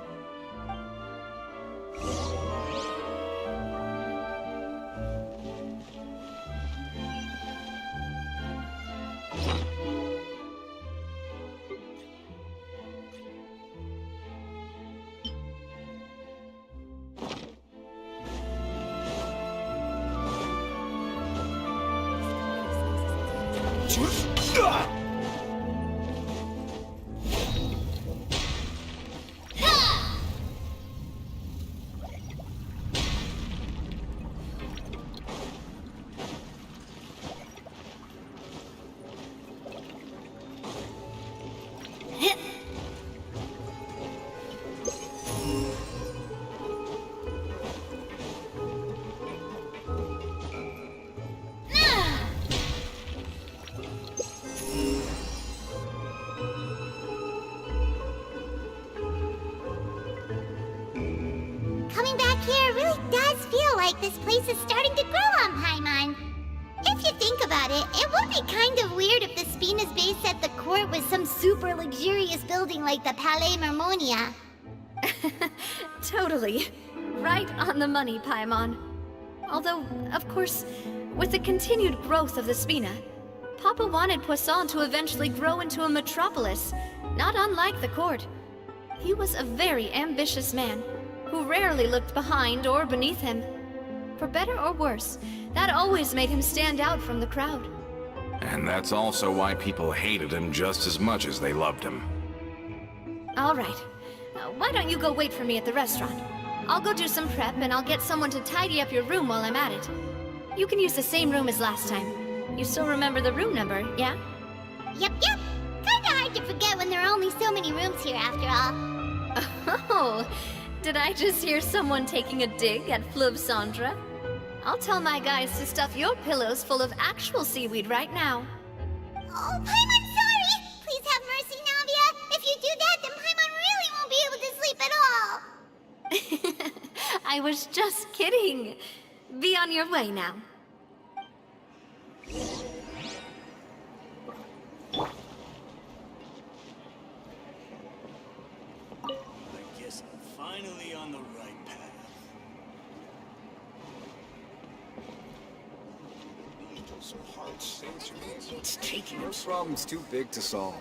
Coming back here really does feel like this place is starting to grow on Paimon. If you think about it, it would be kind of weird if the Spina's base at the court was some super luxurious building like the Palais Marmonia. Totally. Right on the money, Paimon. Although, of course, with the continued growth of the Spina, Papa wanted Poisson to eventually grow into a metropolis, not unlike the court. He was a very ambitious man, who rarely looked behind or beneath him. For better or worse, that always made him stand out from the crowd. And that's also why people hated him just as much as they loved him. All right. Why don't you go wait for me at the restaurant? I'll go do some prep and I'll get someone to tidy up your room while I'm at it. You can use the same room as last time. You still remember the room number, yeah? Yep. Kinda hard to forget when there are only so many rooms here after all. Oh, did I just hear someone taking a dig at Fleuve Cendre? I'll tell my guys to stuff your pillows full of actual seaweed right now. Oh, Paimon, sorry! Please have mercy, Navia! If you do that, then Paimon really won't be able to sleep at all! I was just kidding. Be on your way now. I guess I'm finally on the right path. Those parts seem to me it's taking Your problem's too big to solve.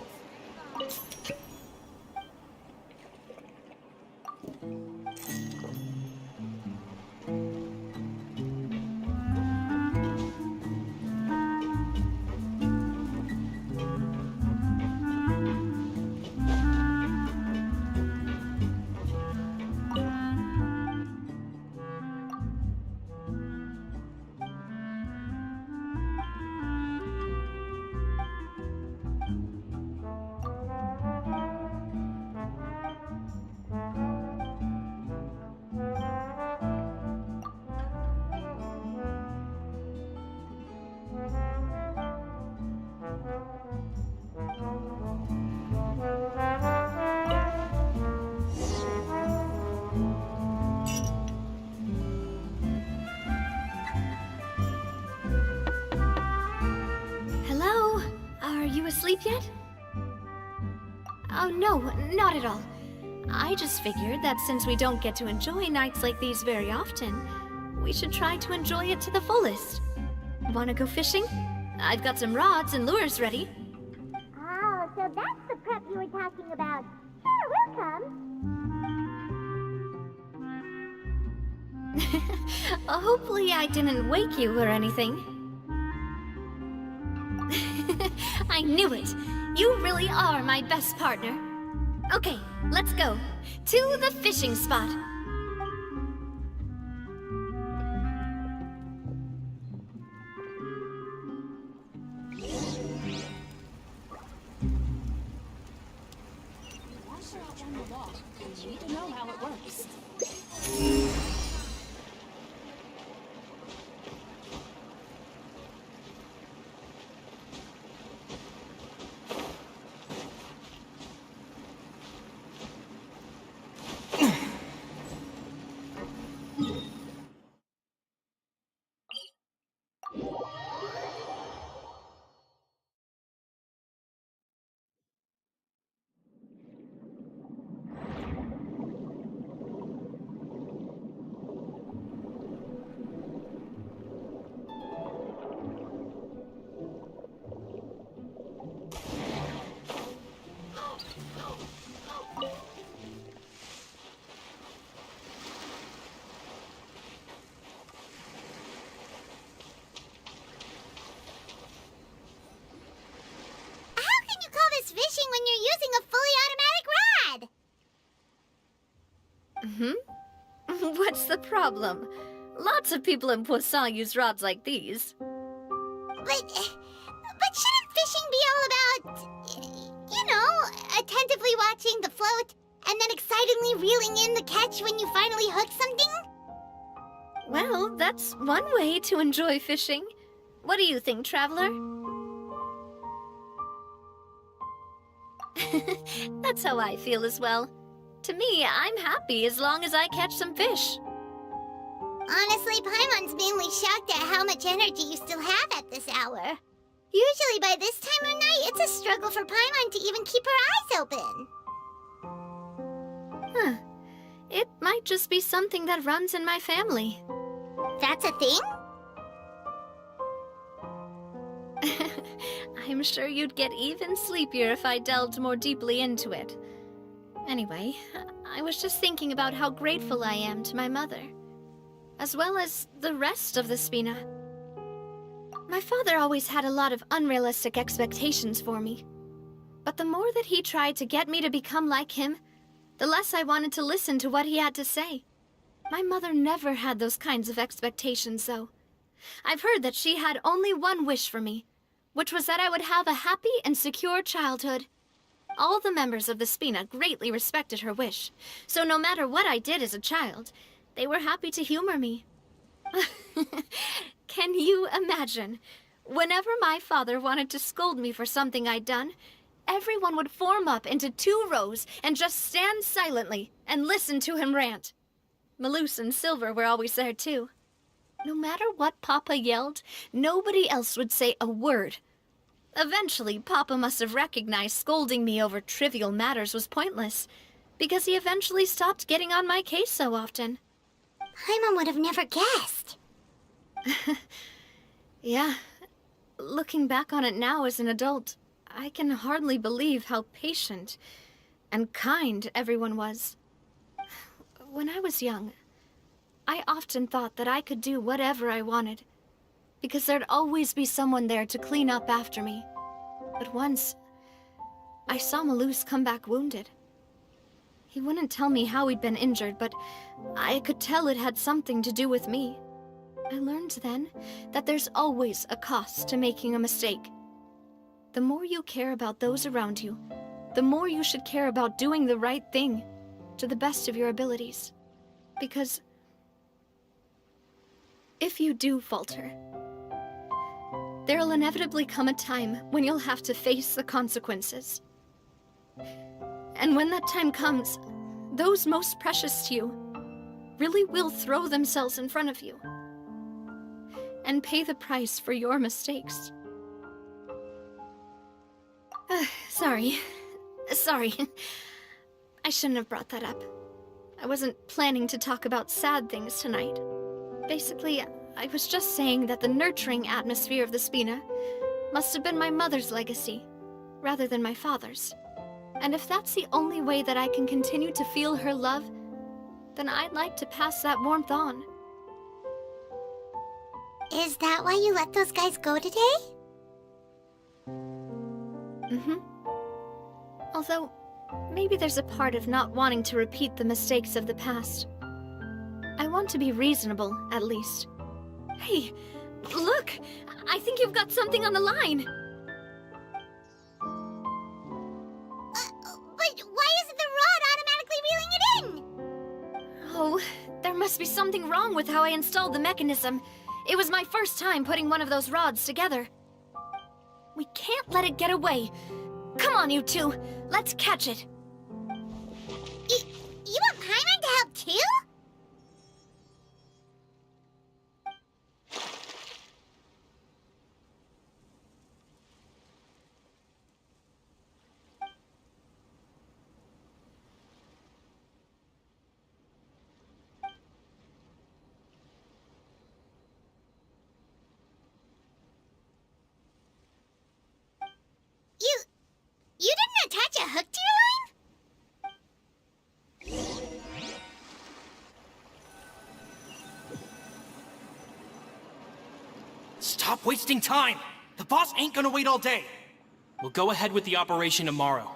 sleep yet? Oh no, not at all. I just figured that since we don't get to enjoy nights like these very often, we should try to enjoy it to the fullest. Wanna go fishing? I've got some rods and lures ready. Oh, so that's the prep you were talking about. Sure, we'll come. Hopefully I didn't wake you or anything. I knew it! You really are my best partner. Okay, let's go. To the fishing spot. You need to know how it works. Fishing when you're using a fully automatic rod. What's the problem? Lots of people in Poisson use rods like these. But shouldn't fishing be all about, you know, attentively watching the float and then excitedly reeling in the catch when you finally hook something? Well, that's one way to enjoy fishing. What do you think, Traveler? That's how I feel as well. To me, I'm happy as long as I catch some fish. Honestly, Paimon's mainly shocked at how much energy you still have at this hour. Usually by this time of night, it's a struggle for Paimon to even keep her eyes open. Huh. It might just be something that runs in my family. That's a thing? I'm sure you'd get even sleepier if I delved more deeply into it. Anyway, I was just thinking about how grateful I am to my mother, as well as the rest of the Spina. My father always had a lot of unrealistic expectations for me. But the more that he tried to get me to become like him, the less I wanted to listen to what he had to say. My mother never had those kinds of expectations, though. I've heard that she had only one wish for me, which was that I would have a happy and secure childhood. All the members of the Spina greatly respected her wish, so no matter what I did as a child, they were happy to humor me. Can you imagine? Whenever my father wanted to scold me for something I'd done, everyone would form up into 2 rows and just stand silently and listen to him rant. Malouse and Silver were always there too. No matter what Papa yelled, nobody else would say a word. Eventually, Papa must have recognized scolding me over trivial matters was pointless, because he eventually stopped getting on my case so often. Paimon would have never guessed. Yeah. Looking back on it now as an adult, I can hardly believe how patient and kind everyone was. When I was young, I often thought that I could do whatever I wanted, because there'd always be someone there to clean up after me. But once, I saw Malouse come back wounded. He wouldn't tell me how he'd been injured, but I could tell it had something to do with me. I learned then that there's always a cost to making a mistake. The more you care about those around you, the more you should care about doing the right thing to the best of your abilities. Because if you do falter, there'll inevitably come a time when you'll have to face the consequences. And when that time comes, those most precious to you really will throw themselves in front of you and pay the price for your mistakes. Sorry. Sorry. I shouldn't have brought that up. I wasn't planning to talk about sad things tonight. Basically, I was just saying that the nurturing atmosphere of the Spina must have been my mother's legacy, rather than my father's. And if that's the only way that I can continue to feel her love, then I'd like to pass that warmth on. Is that why you let those guys go today? Mm-hmm. Although, maybe there's a part of not wanting to repeat the mistakes of the past. I want to be reasonable, at least. Hey, look! I think you've got something on the line! But why isn't the rod automatically reeling it in? Oh, there must be something wrong with how I installed the mechanism. It was my first time putting one of those rods together. We can't let it get away. Come on, you two. Let's catch it. You want Paimon to help too? You didn't attach a hook to your line? Stop wasting time! The boss ain't gonna wait all day! We'll go ahead with the operation tomorrow.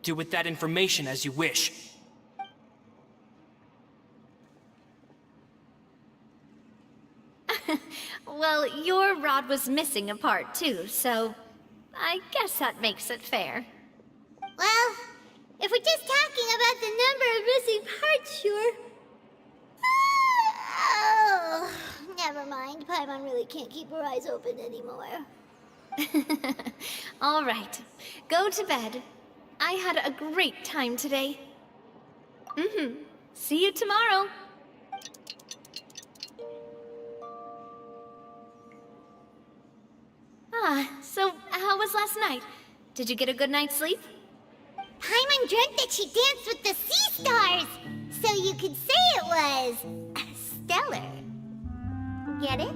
Do with that information as you wish. Well, your rod was missing a part too, so I guess that makes it fair. Well, if we're just talking about the number of missing parts, sure. Oh, never mind. Paimon really can't keep her eyes open anymore. All right, go to bed. I had a great time today. See you tomorrow. So how was last night? Did you get a good night's sleep? Paimon dreamt that she danced with the sea stars, so you could say it was stellar. Get it?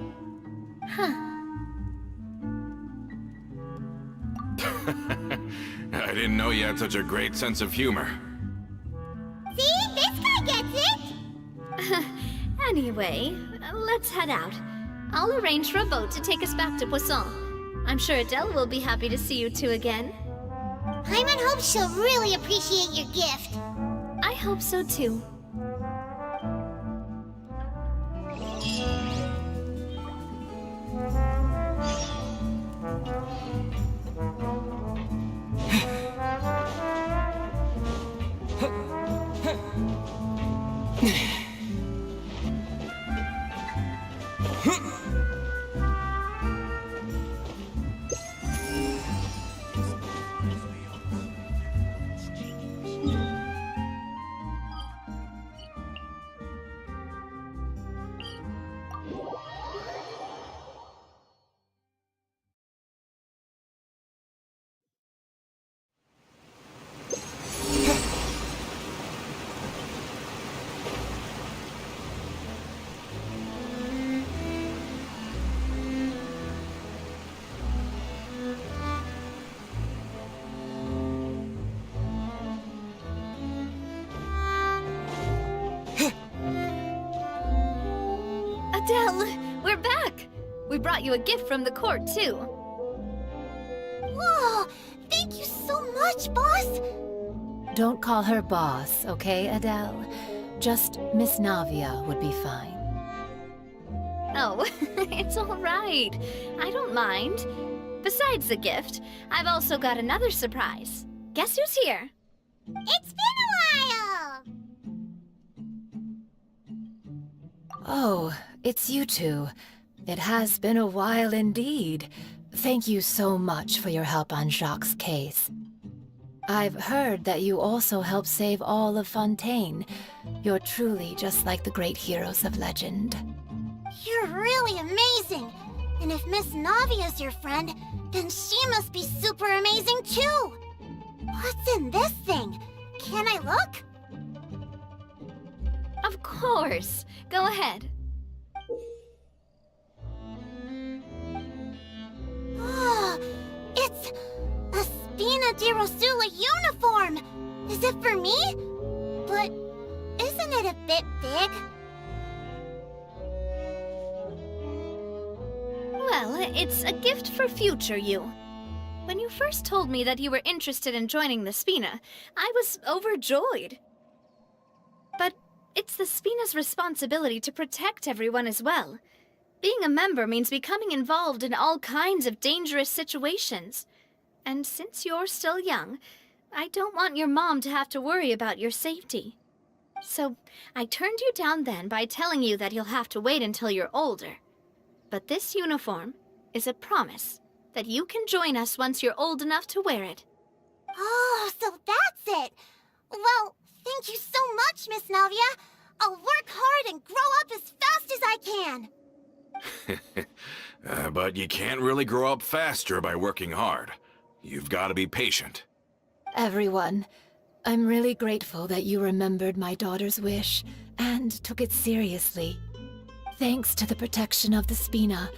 I didn't know you had such a great sense of humor. See? This guy gets it! Anyway, let's head out. I'll arrange for a boat to take us back to Poisson. I'm sure Adele will be happy to see you two again. Paimon hopes she'll really appreciate your gift. I hope so too. Adele, we're back! We brought you a gift from the court, too. Whoa! Thank you so much, boss! Don't call her boss, okay, Adele? Just Miss Navia would be fine. Oh, it's all right. I don't mind. Besides the gift, I've also got another surprise. Guess who's here? It's been a while! Oh, it's you two. It has been a while indeed. Thank you so much for your help on Jacques' case. I've heard that you also helped save all of Fontaine. You're truly just like the great heroes of legend. You're really amazing! And if Miss Navia's your friend, then she must be super amazing too! What's in this thing? Can I look? Of course. Go ahead. Oh, it's a Spina di Rosula uniform! Is it for me? But isn't it a bit big? Well, it's a gift for future you. When you first told me that you were interested in joining the Spina, I was overjoyed. But it's the Spina's responsibility to protect everyone as well. Being a member means becoming involved in all kinds of dangerous situations. And since you're still young, I don't want your mom to have to worry about your safety. So I turned you down then by telling you that you'll have to wait until you're older. But this uniform is a promise that you can join us once you're old enough to wear it. Oh, so that's it! Well, thank you so much, Miss Navia! I'll work hard and grow up as fast as I can! But you can't really grow up faster by working hard. You've got to be patient. Everyone, I'm really grateful that you remembered my daughter's wish and took it seriously. Thanks to the protection of the Spina,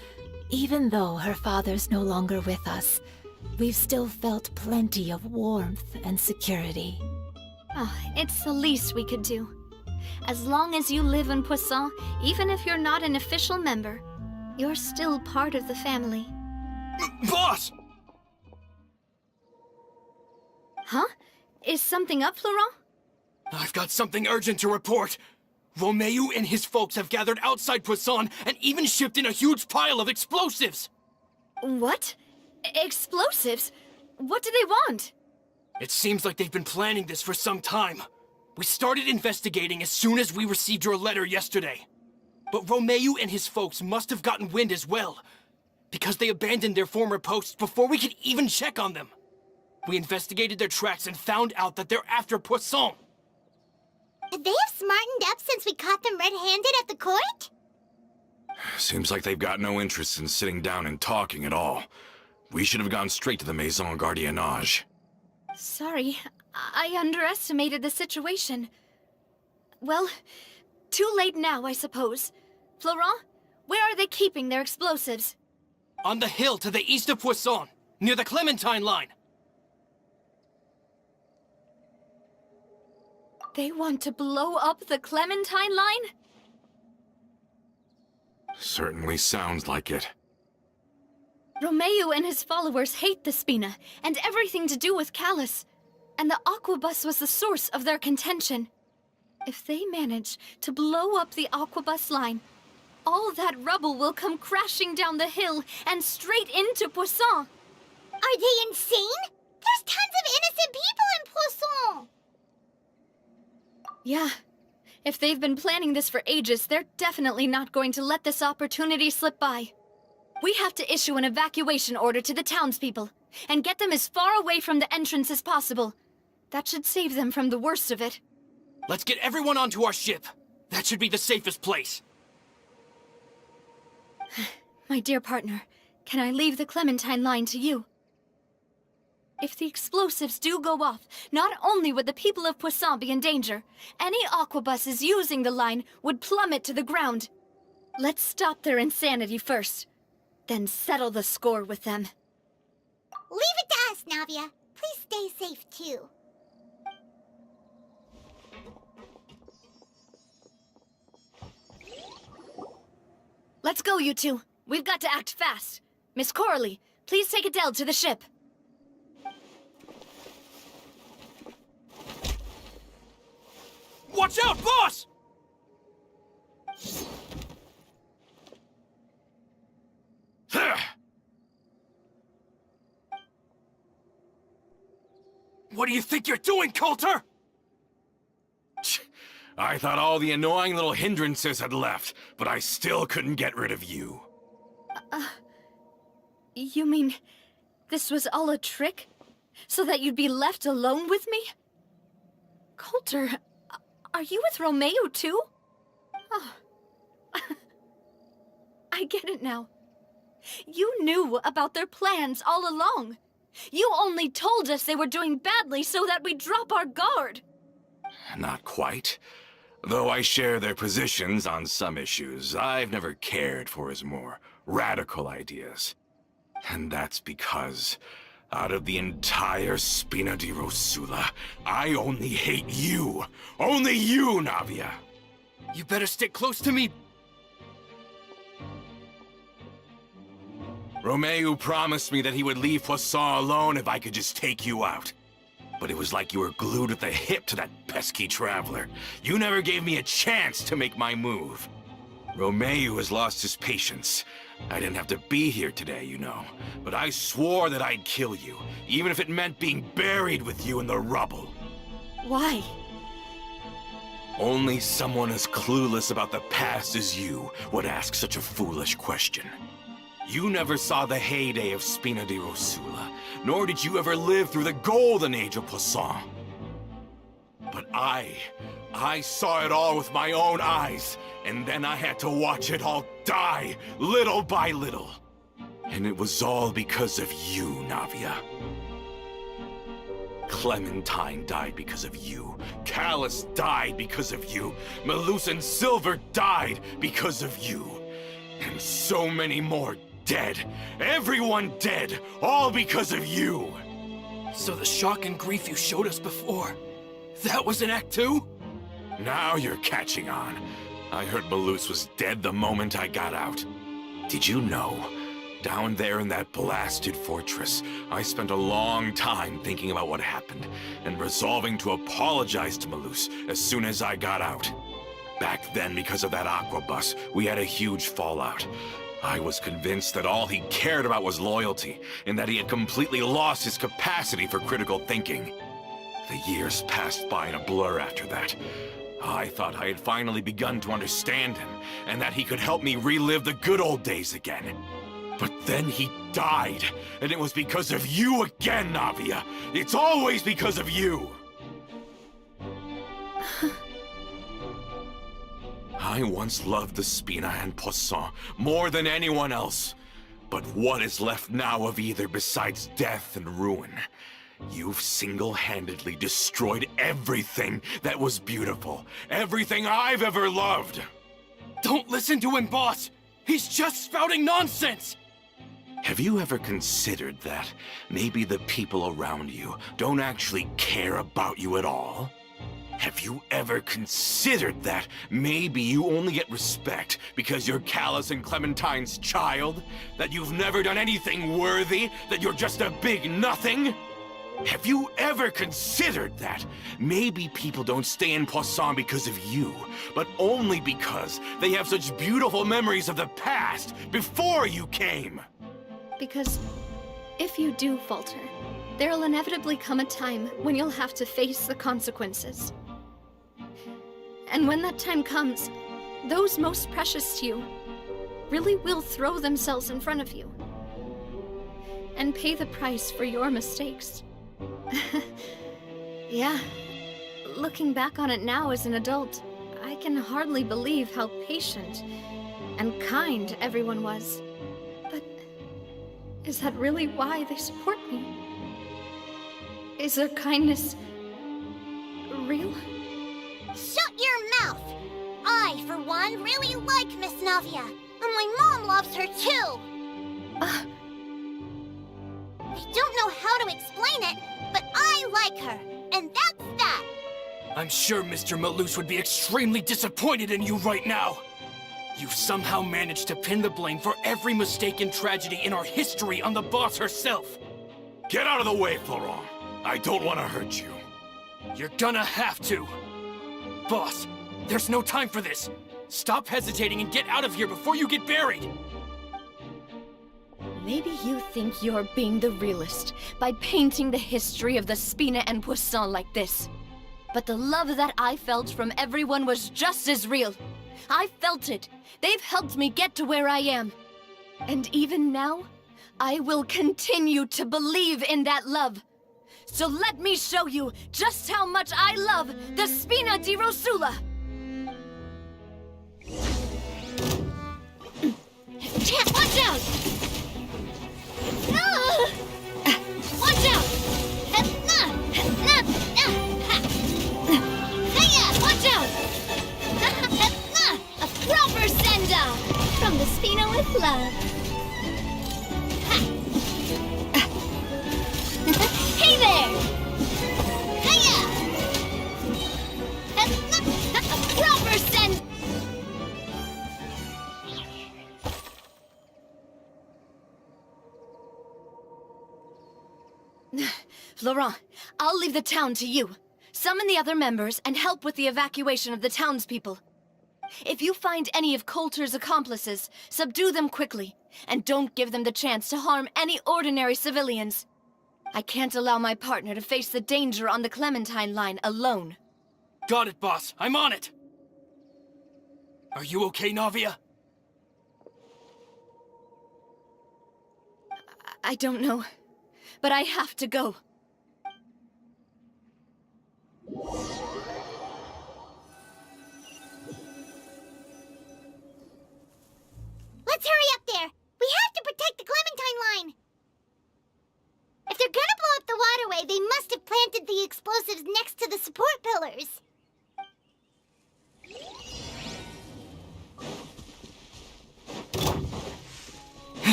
even though her father's no longer with us, we've still felt plenty of warmth and security. Oh, it's the least we could do. As long as you live in Poisson, even if you're not an official member, you're still part of the family. Boss! Huh? Is something up, Florent? I've got something urgent to report. Romeu and his folks have gathered outside Poisson and even shipped in a huge pile of explosives! What? Explosives? What do they want? It seems like they've been planning this for some time. We started investigating as soon as we received your letter yesterday. But Romeu and his folks must have gotten wind as well, because they abandoned their former posts before we could even check on them. We investigated their tracks and found out that they're after Poisson. They have smartened up since we caught them red-handed at the court? Seems like they've got no interest in sitting down and talking at all. We should have gone straight to the Maison Gardiennage. Sorry, I underestimated the situation. Well, too late now, I suppose. Florent, where are they keeping their explosives? On the hill to the east of Poisson, near the Clementine line. They want to blow up the Clementine line? Certainly sounds like it. Romeu and his followers hate the Spina and everything to do with Callus. And the Aquabus was the source of their contention. If they manage to blow up the Aquabus line, all that rubble will come crashing down the hill and straight into Poisson. Are they insane? There's tons of innocent people in Poisson! Yeah. If they've been planning this for ages, they're definitely not going to let this opportunity slip by. We have to issue an evacuation order to the townspeople and get them as far away from the entrance as possible. That should save them from the worst of it. Let's get everyone onto our ship. That should be the safest place. My dear partner, can I leave the Clementine line to you? If the explosives do go off, not only would the people of Poisson be in danger, any aquabuses using the line would plummet to the ground. Let's stop their insanity first, then settle the score with them. Leave it to us, Navia. Please stay safe, too. Let's go, you two. We've got to act fast. Miss Coralie, please take Adele to the ship. Watch out, boss! What do you think you're doing, Coulter? I thought all the annoying little hindrances had left, but I still couldn't get rid of you. You mean this was all a trick? So that you'd be left alone with me? Coulter, are you with Romeu too? Oh. I get it now. You knew about their plans all along. You only told us they were doing badly so that we'd drop our guard. Not quite. Though I share their positions on some issues, I've never cared for his more radical ideas. And that's because, out of the entire Spina di Rosula, I only hate you. Only you, Navia. You better stick close to me. Romeo promised me that he would leave Poisson alone if I could just take you out. But it was like you were glued at the hip to that pesky traveler. You never gave me a chance to make my move. Romeo has lost his patience. I didn't have to be here today, you know. But I swore that I'd kill you, even if it meant being buried with you in the rubble. Why? Only someone as clueless about the past as you would ask such a foolish question. You never saw the heyday of Spina di Rosula, nor did you ever live through the golden age of Poisson. But I saw it all with my own eyes, and then I had to watch it all die, little by little. And it was all because of you, Navia. Clementine died because of you. Callus died because of you. Malus and Silver died because of you. And so many more dead. Everyone dead, all because of you. So the shock and grief you showed us before, that was in Act 2? Now you're catching on. I heard Malus was dead the moment I got out. Did you know? Down there in that blasted fortress, I spent a long time thinking about what happened, and resolving to apologize to Malus as soon as I got out. Back then, because of that aqua bus, we had a huge fallout. I was convinced that all he cared about was loyalty, and that he had completely lost his capacity for critical thinking. The years passed by in a blur after that. I thought I had finally begun to understand him, and that he could help me relive the good old days again. But then he died, and it was because of you again, Navia! It's always because of you! I once loved the Spina and Poisson more than anyone else. But what is left now of either besides death and ruin? You've single-handedly destroyed everything that was beautiful. Everything I've ever loved. Don't listen to him, boss! He's just spouting nonsense! Have you ever considered that maybe the people around you don't actually care about you at all? Have you ever considered that maybe you only get respect because you're Callus and Clementine's child? That you've never done anything worthy? That you're just a big nothing? Have you ever considered that maybe people don't stay in Poisson because of you, but only because they have such beautiful memories of the past before you came? Because if you do falter, there'll inevitably come a time when you'll have to face the consequences. And when that time comes, those most precious to you really will throw themselves in front of you and pay the price for your mistakes. Yeah, looking back on it now as an adult, I can hardly believe how patient and kind everyone was. But is that really why they support me? Is their kindness real? Shut your mouth! I, for one, really like Miss Navia. And my mom loves her too! I don't know how to explain it, but I like her. And that's that! I'm sure Mr. Malus would be extremely disappointed in you right now. You've somehow managed to pin the blame for every mistake and tragedy in our history on the boss herself. Get out of the way, Florent. I don't want to hurt you. You're gonna have to. Boss, there's no time for this. Stop hesitating and get out of here before you get buried. Maybe you think you're being the realist by painting the history of the Spina and Poisson like this. But the love that I felt from everyone was just as real. I felt it. They've helped me get to where I am. And even now, I will continue to believe in that love. So let me show you just how much I love the Spina di Rosula. Watch out! from the Spina with love. Ha. Hey there! Hiya! A proper send. Florent, I'll leave the town to you. Summon the other members and help with the evacuation of the townspeople. If you find any of Coulter's accomplices, subdue them quickly, and don't give them the chance to harm any ordinary civilians. I can't allow my partner to face the danger on the Clementine line alone. Got it, boss. I'm on it. Are you okay, Navia? I don't know, but I have to go. Let's hurry up there! We have to protect the Clementine line! If they're gonna blow up the waterway, they must have planted the explosives next to the support pillars.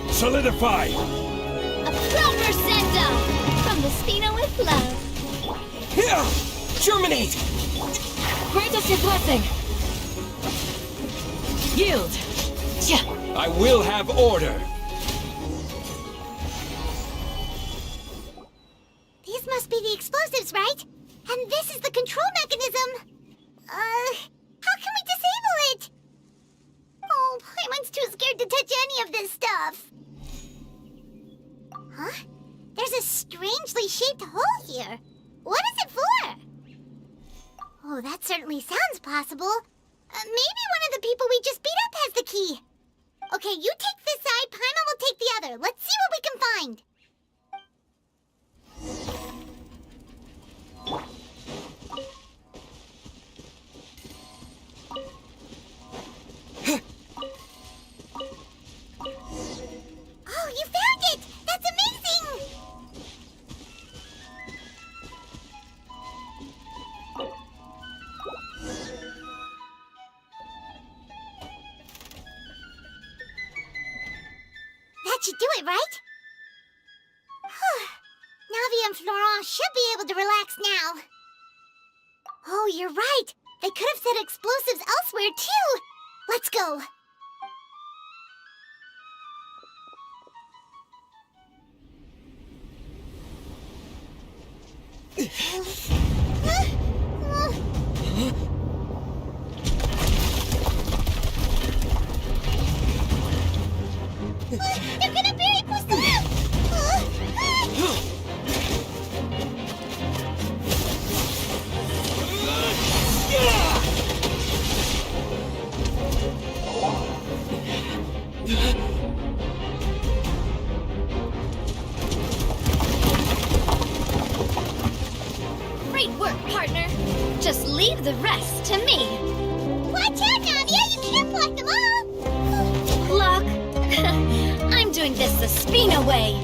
Solidify! A proper send-off from the Spina with love. Here! Germinate! Grant us your blessing! Yield! I will have order! These must be the explosives, right? And this is the control mechanism. How can we disable it? Oh, Paimon's too scared to touch any of this stuff. Huh? There's a strangely shaped hole here. What is it for? Oh, that certainly sounds possible. Maybe one of the people we just beat up has the key. Okay, you take this side, Paimon will take the other. Let's see what we can find. Oh, you found it! That's amazing! That should do it, right? Navia and Florent should be able to relax now. Oh, you're right. They could have set explosives elsewhere, too. Let's go. They're gonna bury Poisson! Great work, partner. Just leave the rest to me. Watch out, Navia! You can't block them all! Block. I'm doing this the Spina way.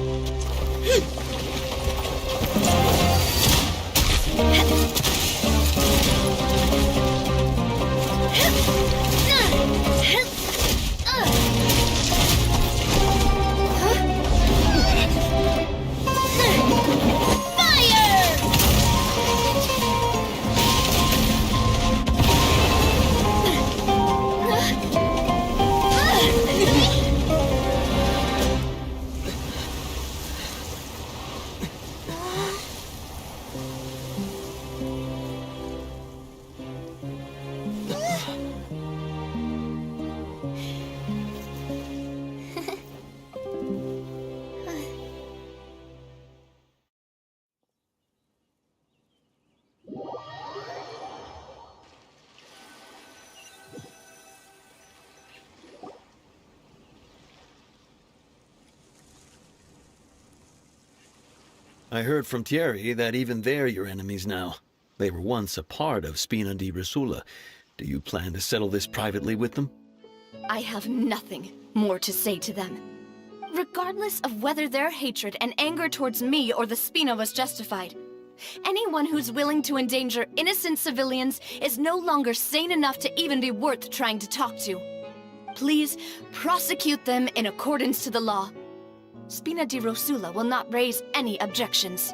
I heard from Thierry that even they're your enemies now. They were once a part of Spina di Risula, Do you plan to settle this privately with them? I have nothing more to say to them. Regardless of whether their hatred and anger towards me or the Spina was justified, anyone who's willing to endanger innocent civilians is no longer sane enough to even be worth trying to talk to. Please prosecute them in accordance to the law. Spina di Rosula will not raise any objections.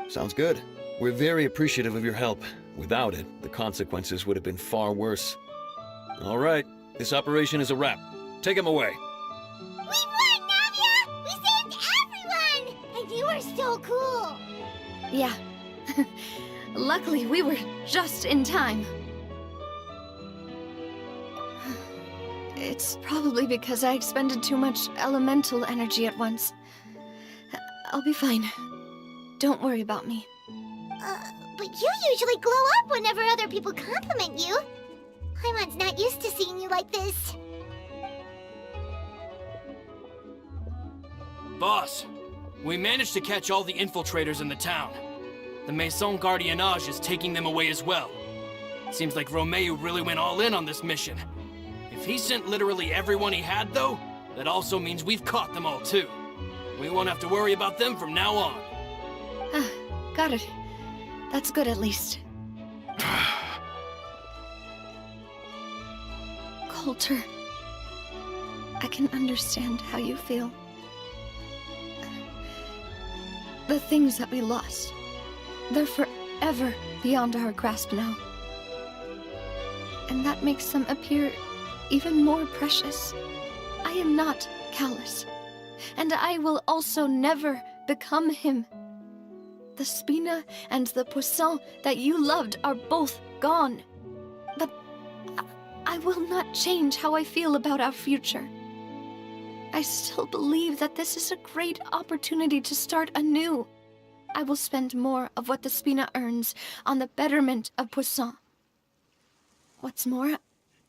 Sounds good. We're very appreciative of your help. Without it, the consequences would have been far worse. All right, this operation is a wrap. Take him away. We won, Navia! We saved everyone! And you were so cool! Yeah. Luckily, we were just in time. It's probably because I expended too much elemental energy at once. I'll be fine. Don't worry about me. But you usually glow up whenever other people compliment you. Paimon's not used to seeing you like this. Boss, we managed to catch all the infiltrators in the town. The Maison Gardiennage is taking them away as well. Seems like Romeo really went all in on this mission. If he sent literally everyone he had, though, that also means we've caught them all, too. We won't have to worry about them from now on. Got it. That's good, at least. Coulter, I can understand how you feel. The things that we lost, they're forever beyond our grasp now. And that makes them appear even more precious. I am not callous, and I will also never become him. The Spina and the Poisson that you loved are both gone. But I will not change how I feel about our future. I still believe that this is a great opportunity to start anew. I will spend more of what the Spina earns on the betterment of Poisson. What's more,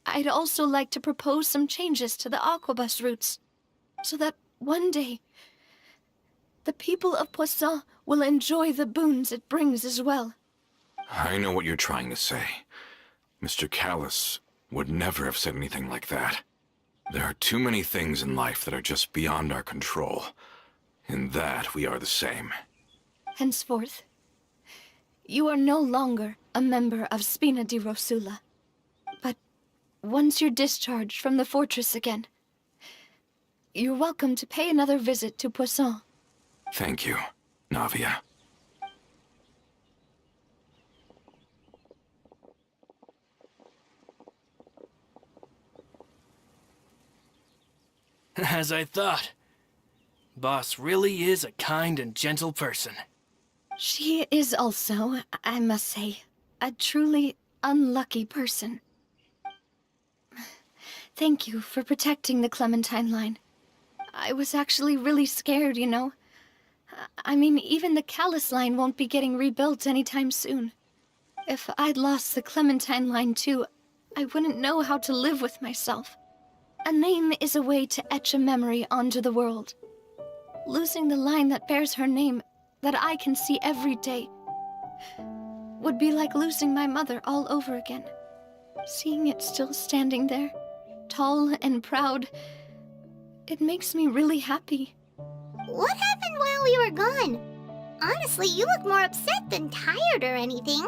I'd also like to propose some changes to the Aquabus routes, so that one day, the people of Poisson will enjoy the boons it brings as well. I know what you're trying to say. Mr. Callus would never have said anything like that. There are too many things in life that are just beyond our control. In that, we are the same. Henceforth, you are no longer a member of Spina di Rosula. But once you're discharged from the fortress again, you're welcome to pay another visit to Poisson. Thank you, Navia. As I thought. Boss really is a kind and gentle person. She is also, I must say, a truly unlucky person. Thank you for protecting the Clementine line. I was actually really scared, you know. I mean, even the Callus line won't be getting rebuilt anytime soon. If I'd lost the Clementine line too, I wouldn't know how to live with myself. A name is a way to etch a memory onto the world. Losing the line that bears her name, that I can see every day, would be like losing my mother all over again. Seeing it still standing there, tall and proud, it makes me really happy. What happened while we were gone? Honestly, you look more upset than tired or anything.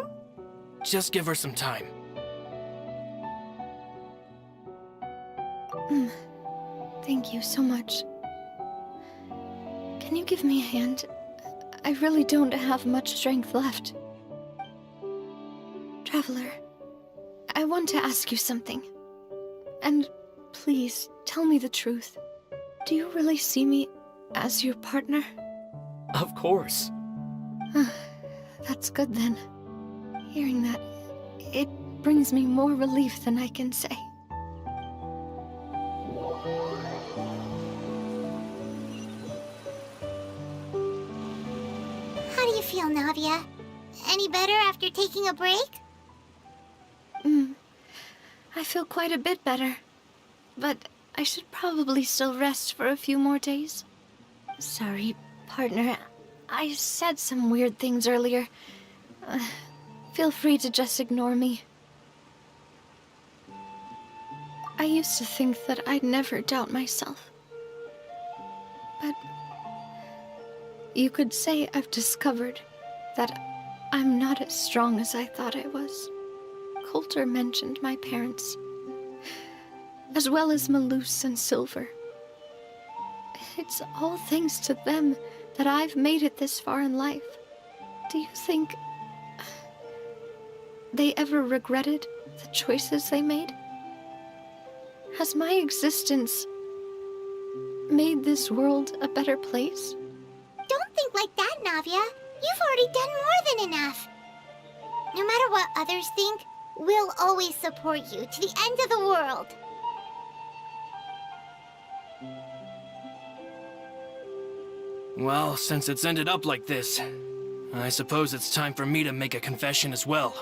Just give her some time. Thank you so much. Can you give me a hand? I really don't have much strength left. Traveler, I want to ask you something. And please, tell me the truth. Do you really see me as your partner? Of course. That's good then. Hearing that, it brings me more relief than I can say. How do you feel, Navia? Any better after taking a break? I feel quite a bit better. But I should probably still rest for a few more days. Sorry, partner. I said some weird things earlier. Feel free to just ignore me. I used to think that I'd never doubt myself. But you could say I've discovered that I'm not as strong as I thought I was. Coulter mentioned my parents, as well as Malus and Silver. It's all thanks to them that I've made it this far in life. Do you think they ever regretted the choices they made? Has my existence made this world a better place? Don't think like that, Navia. You've already done more than enough. No matter what others think, we'll always support you to the end of the world. Well, since it's ended up like this, I suppose it's time for me to make a confession as well.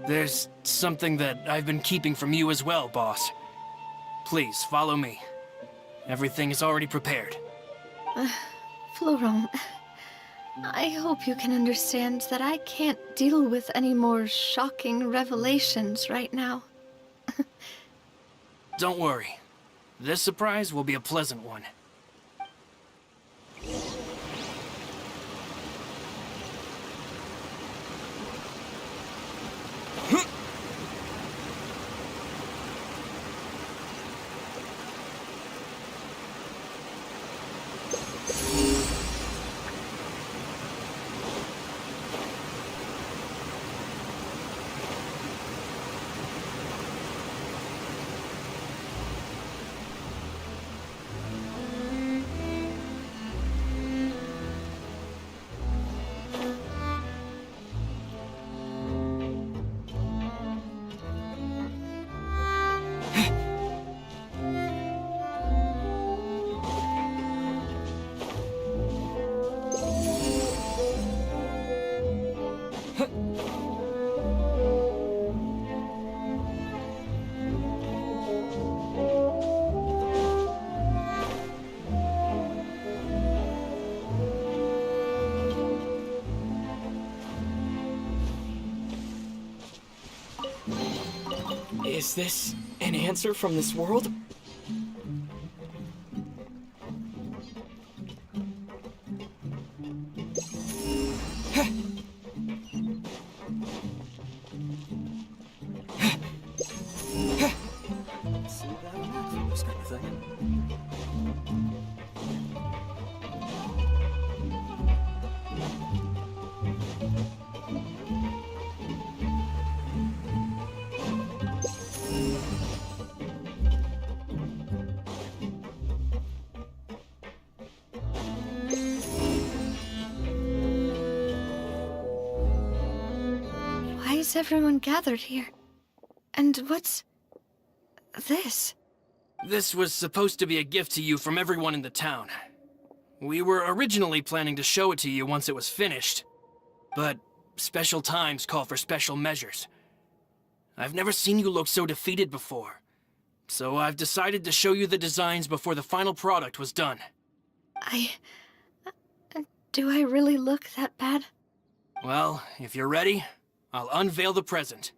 There's something that I've been keeping from you as well, boss. Please, follow me. Everything is already prepared. Florent, I hope you can understand that I can't deal with any more shocking revelations right now. Don't worry. This surprise will be a pleasant one. Is this an answer from this world? Why is everyone gathered here? And what's this? This was supposed to be a gift to you from everyone in the town. We were originally planning to show it to you once it was finished, but special times call for special measures. I've never seen you look so defeated before, so I've decided to show you the designs before the final product was done. Do I really look that bad? Well, if you're ready, I'll unveil the present.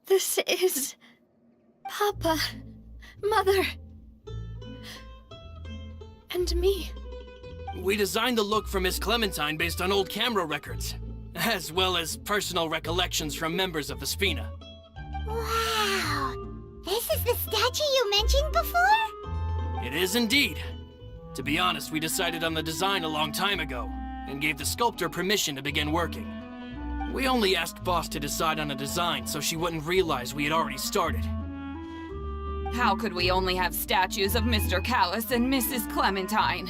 This is... Papa, Mother, and me. We designed the look for Miss Clementine based on old camera records, as well as personal recollections from members of the Spina. Wow! This is the statue you mentioned before? It is indeed. To be honest, we decided on the design a long time ago, and gave the sculptor permission to begin working. We only asked Boss to decide on a design so she wouldn't realize we had already started. How could we only have statues of Mr. Callus and Mrs. Clementine?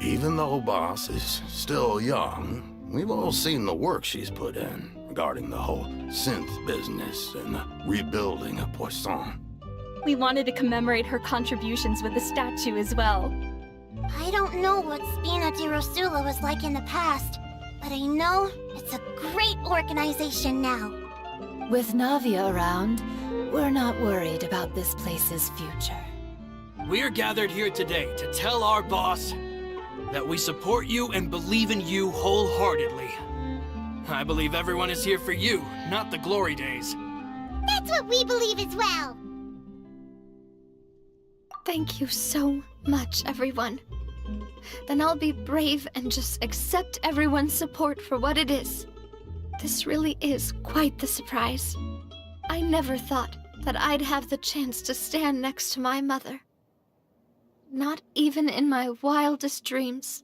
Even though Boss is still young, we've all seen the work she's put in regarding the whole synth business and the rebuilding of Poisson. We wanted to commemorate her contributions with a statue as well. I don't know what Spina di Rosula was like in the past, but I know it's a great organization now. With Navia around, we're not worried about this place's future. We're gathered here today to tell our boss that we support you and believe in you wholeheartedly. I believe everyone is here for you, not the glory days. That's what we believe as well. Thank you so much, everyone. Then I'll be brave and just accept everyone's support for what it is. This really is quite the surprise. I never thought that I'd have the chance to stand next to my mother. Not even in my wildest dreams.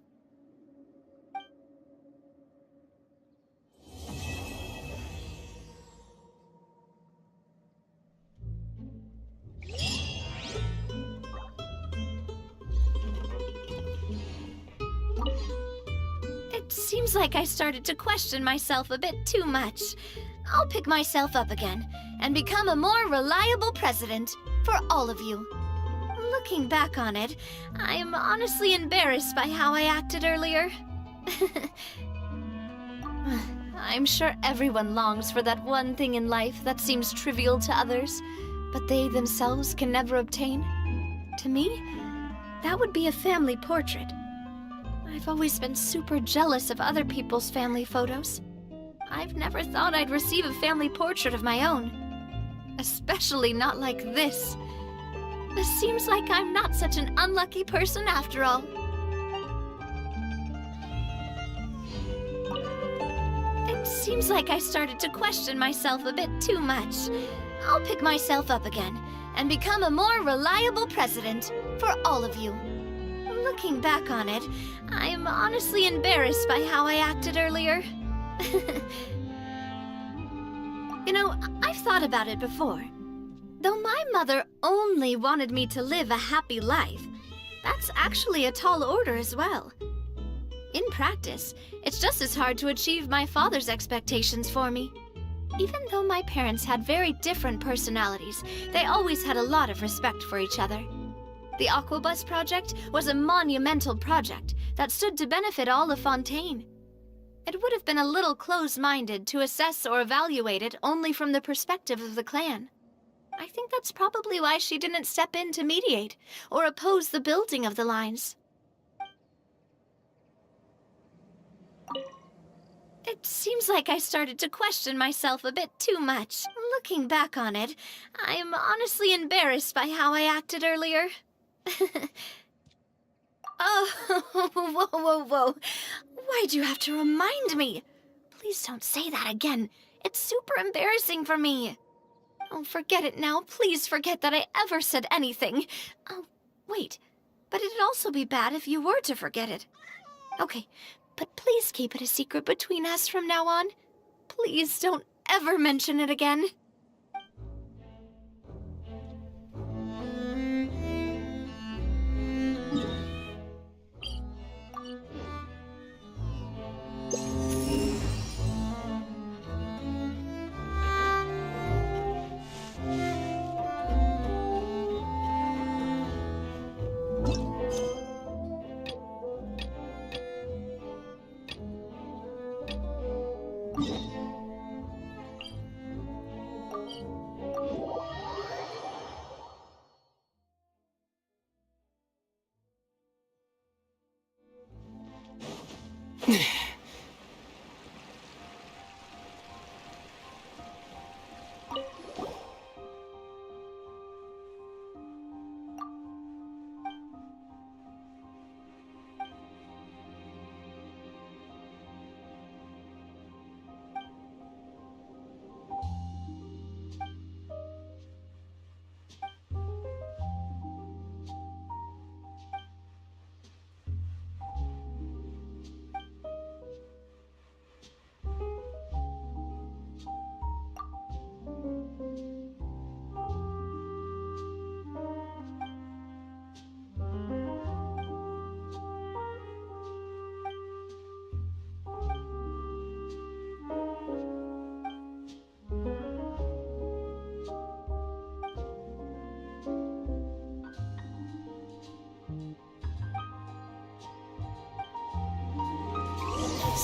It seems like I started to question myself a bit too much. I'll pick myself up again and become a more reliable president for all of you. Looking back on it, I'm honestly embarrassed by how I acted earlier. I'm sure everyone longs for that one thing in life that seems trivial to others, but they themselves can never obtain. To me, that would be a family portrait. I've always been super jealous of other people's family photos. I've never thought I'd receive a family portrait of my own. Especially not like this. It seems like I'm not such an unlucky person after all. It seems like I started to question myself a bit too much. I'll pick myself up again and become a more reliable president for all of you. Looking back on it, I'm honestly embarrassed by how I acted earlier. You know, I've thought about it before. Though my mother only wanted me to live a happy life, that's actually a tall order as well. In practice, it's just as hard to achieve my father's expectations for me. Even though my parents had very different personalities, they always had a lot of respect for each other. The Aquabus project was a monumental project that stood to benefit all of Fontaine. It would have been a little close-minded to assess or evaluate it only from the perspective of the clan. I think that's probably why she didn't step in to mediate or oppose the building of the lines. It seems like I started to question myself a bit too much. Looking back on it, I'm honestly embarrassed by how I acted earlier. Oh, whoa. Why'd you have to remind me? Please don't say that again. It's super embarrassing for me. Oh, forget it now. Please forget that I ever said anything. Oh, wait. But it'd also be bad if you were to forget it. Okay, but please keep it a secret between us from now on. Please don't ever mention it again.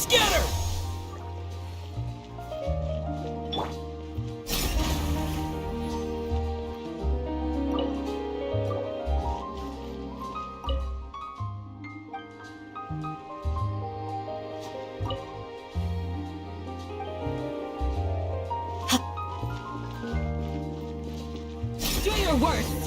get her! Do your worst!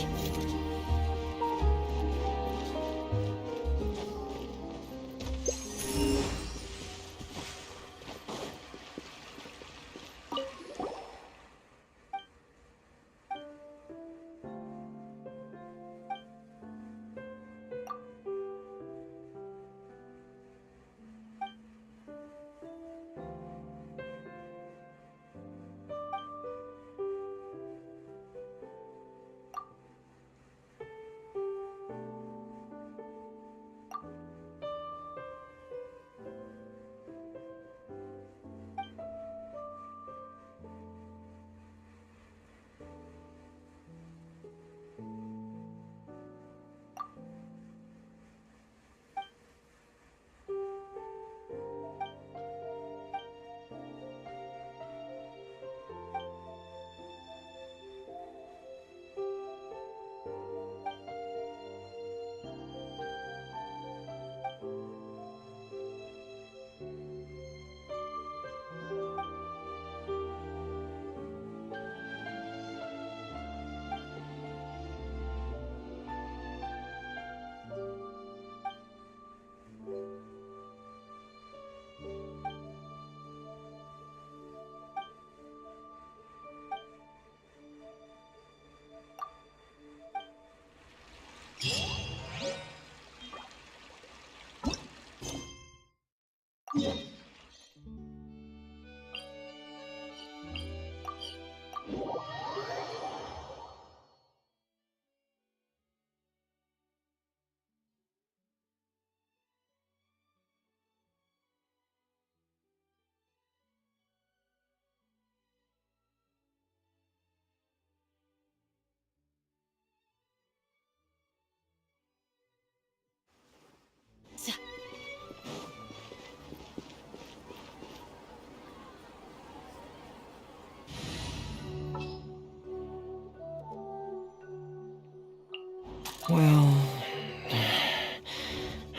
Well,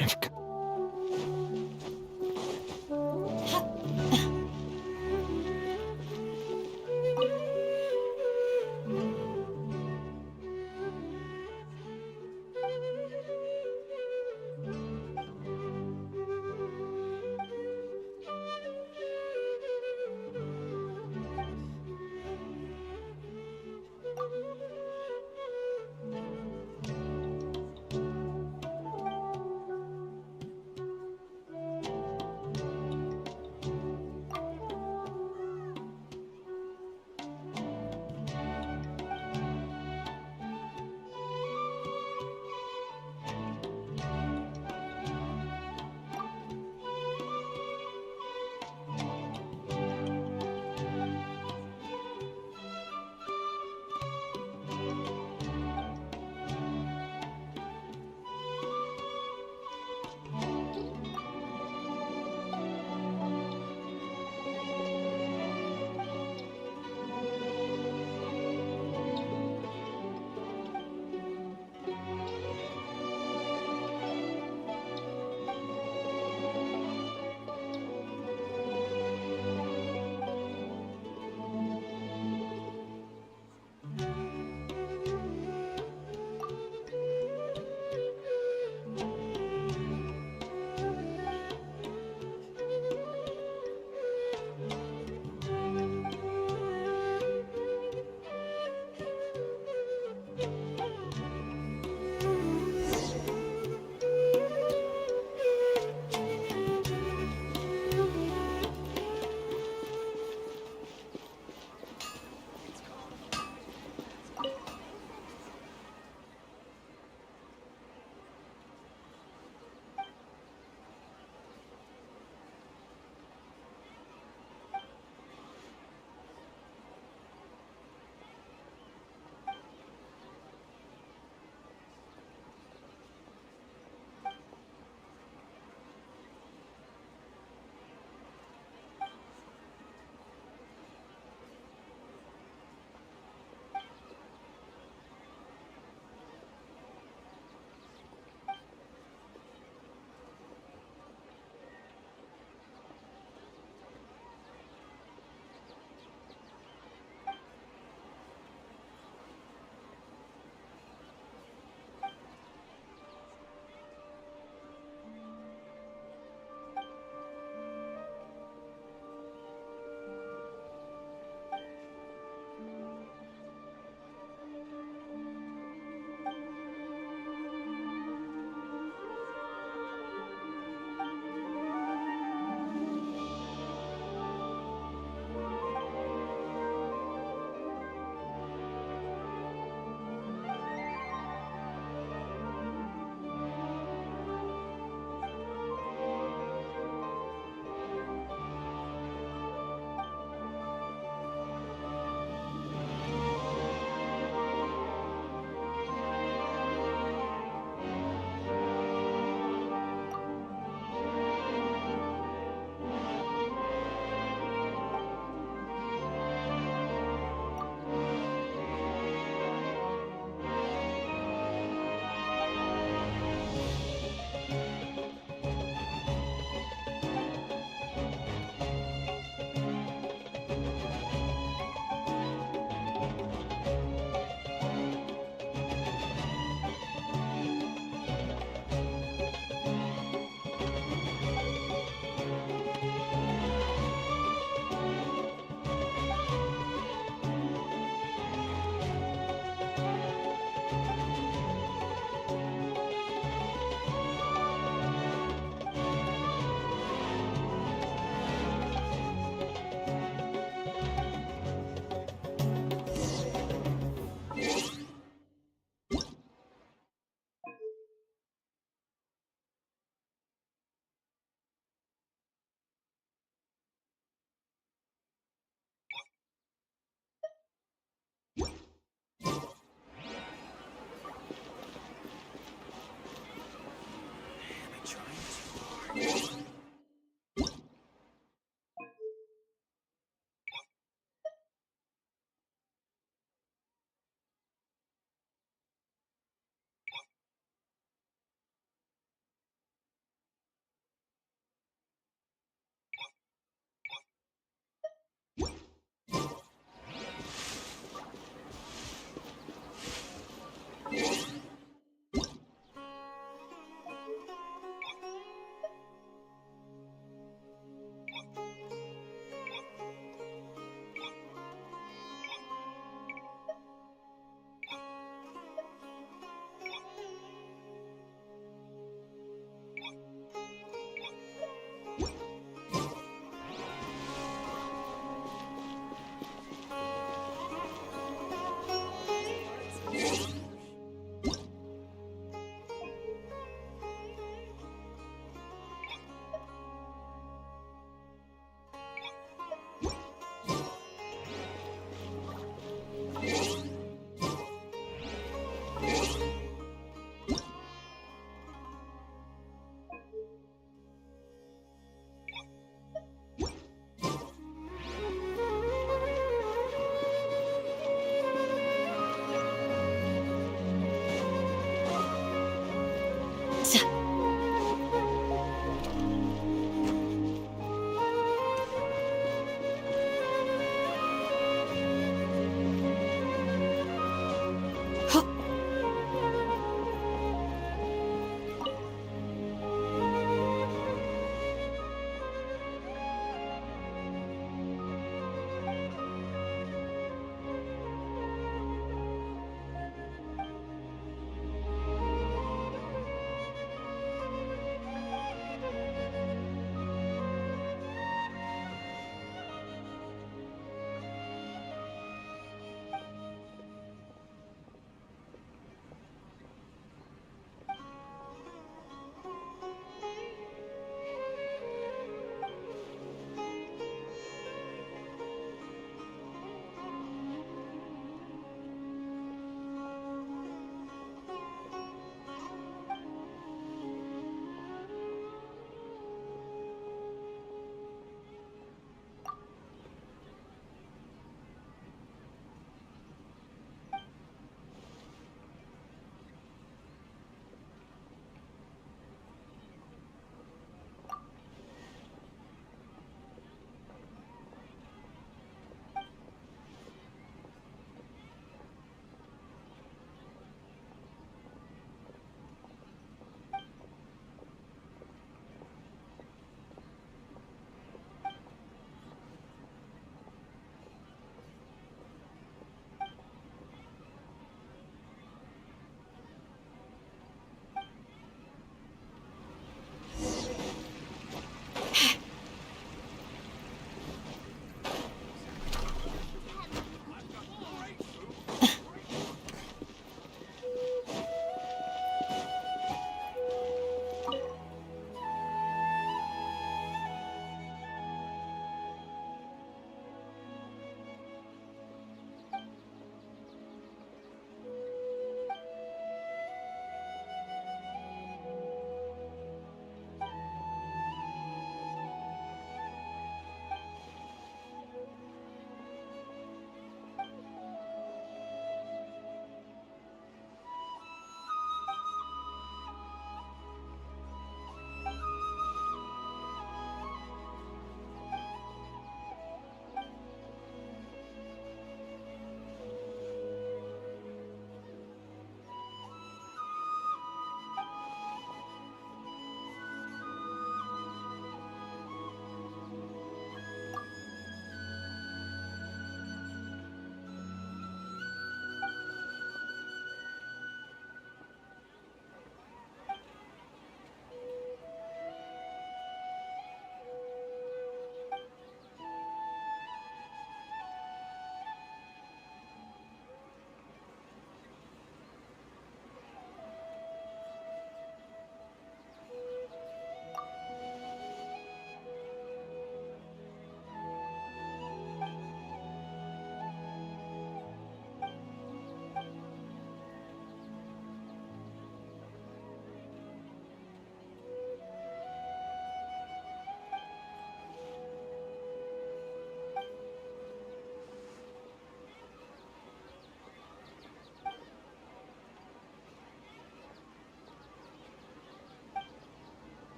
I've got...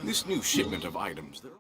This new shipment of items, they're...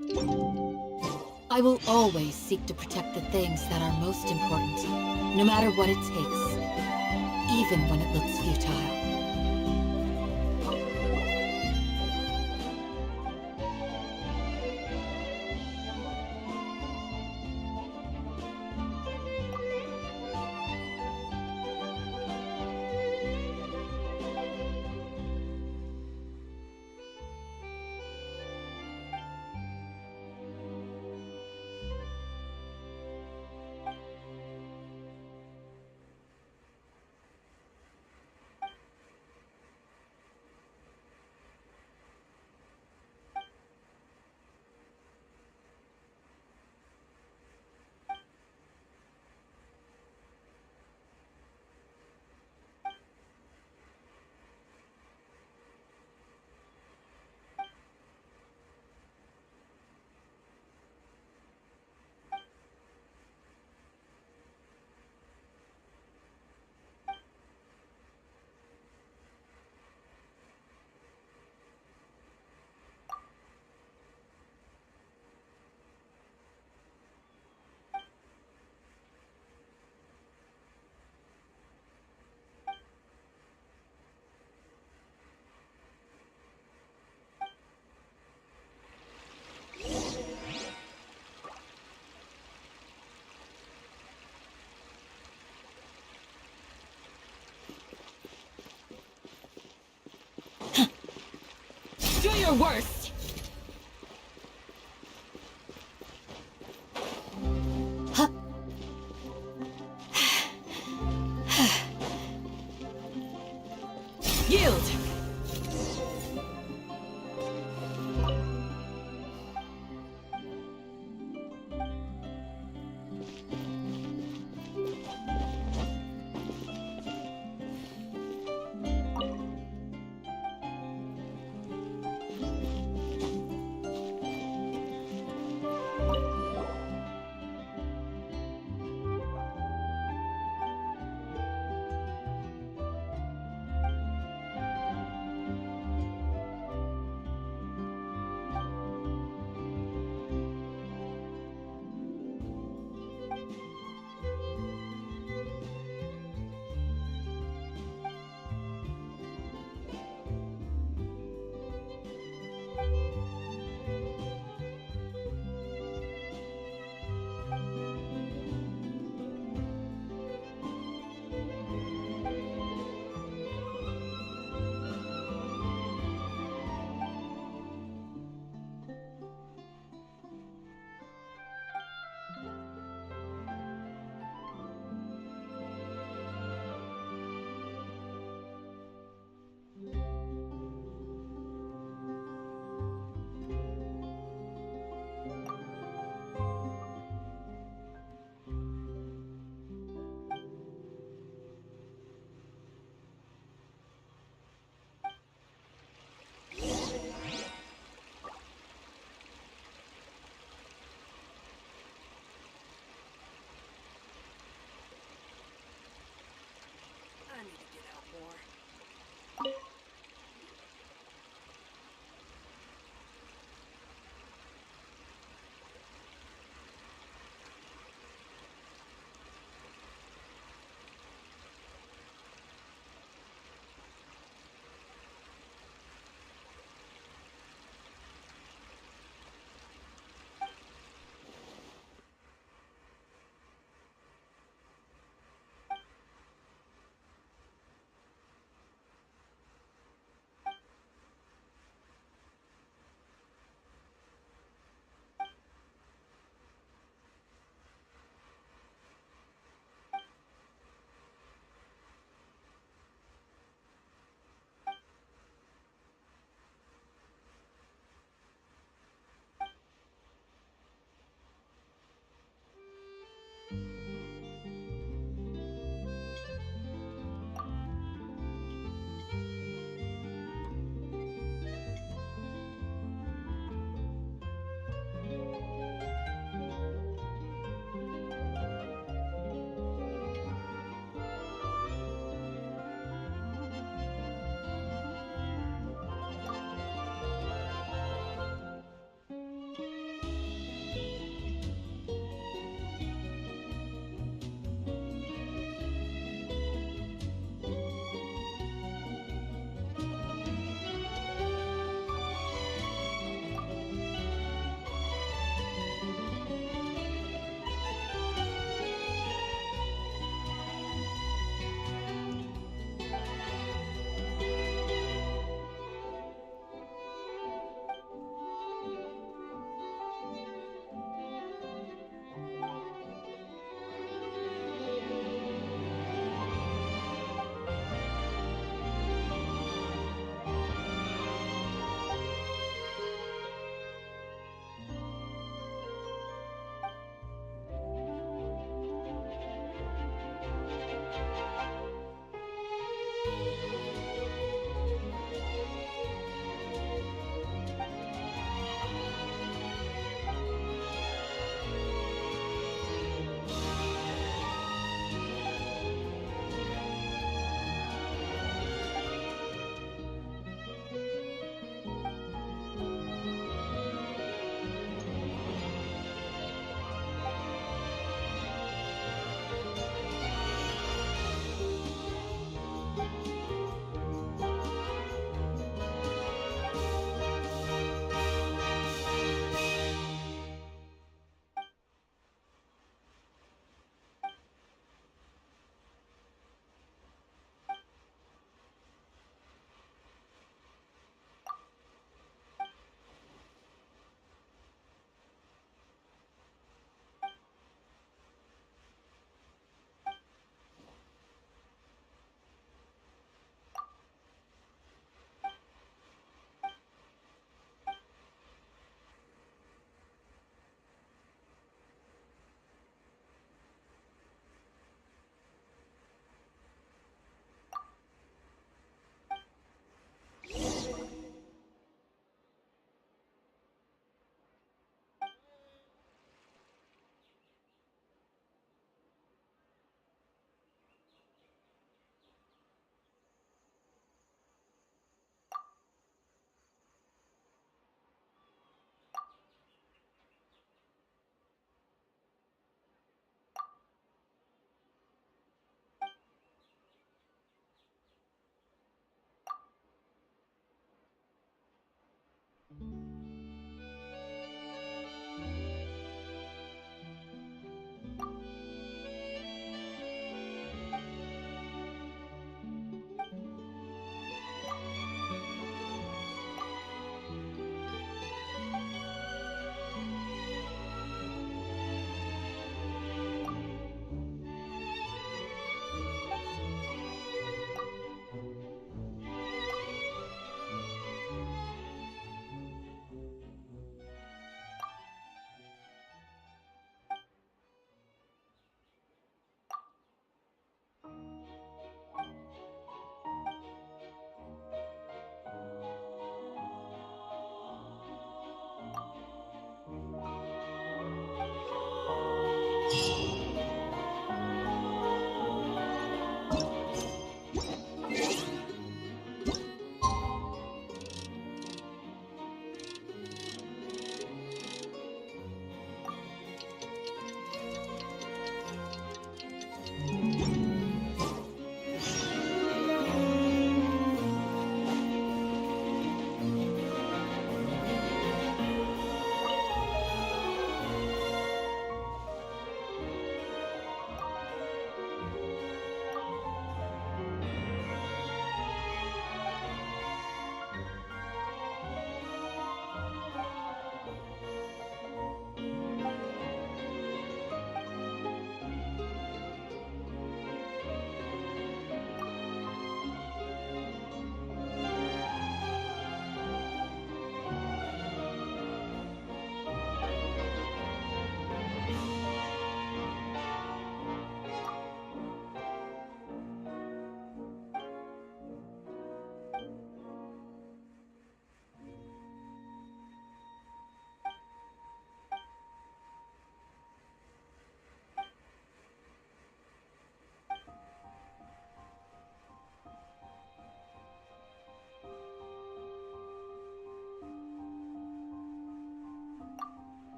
I will always seek to protect the things that are most important, no matter what it takes, even when it looks futile. Do your worst! Yield!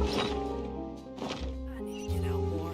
I need to get out more.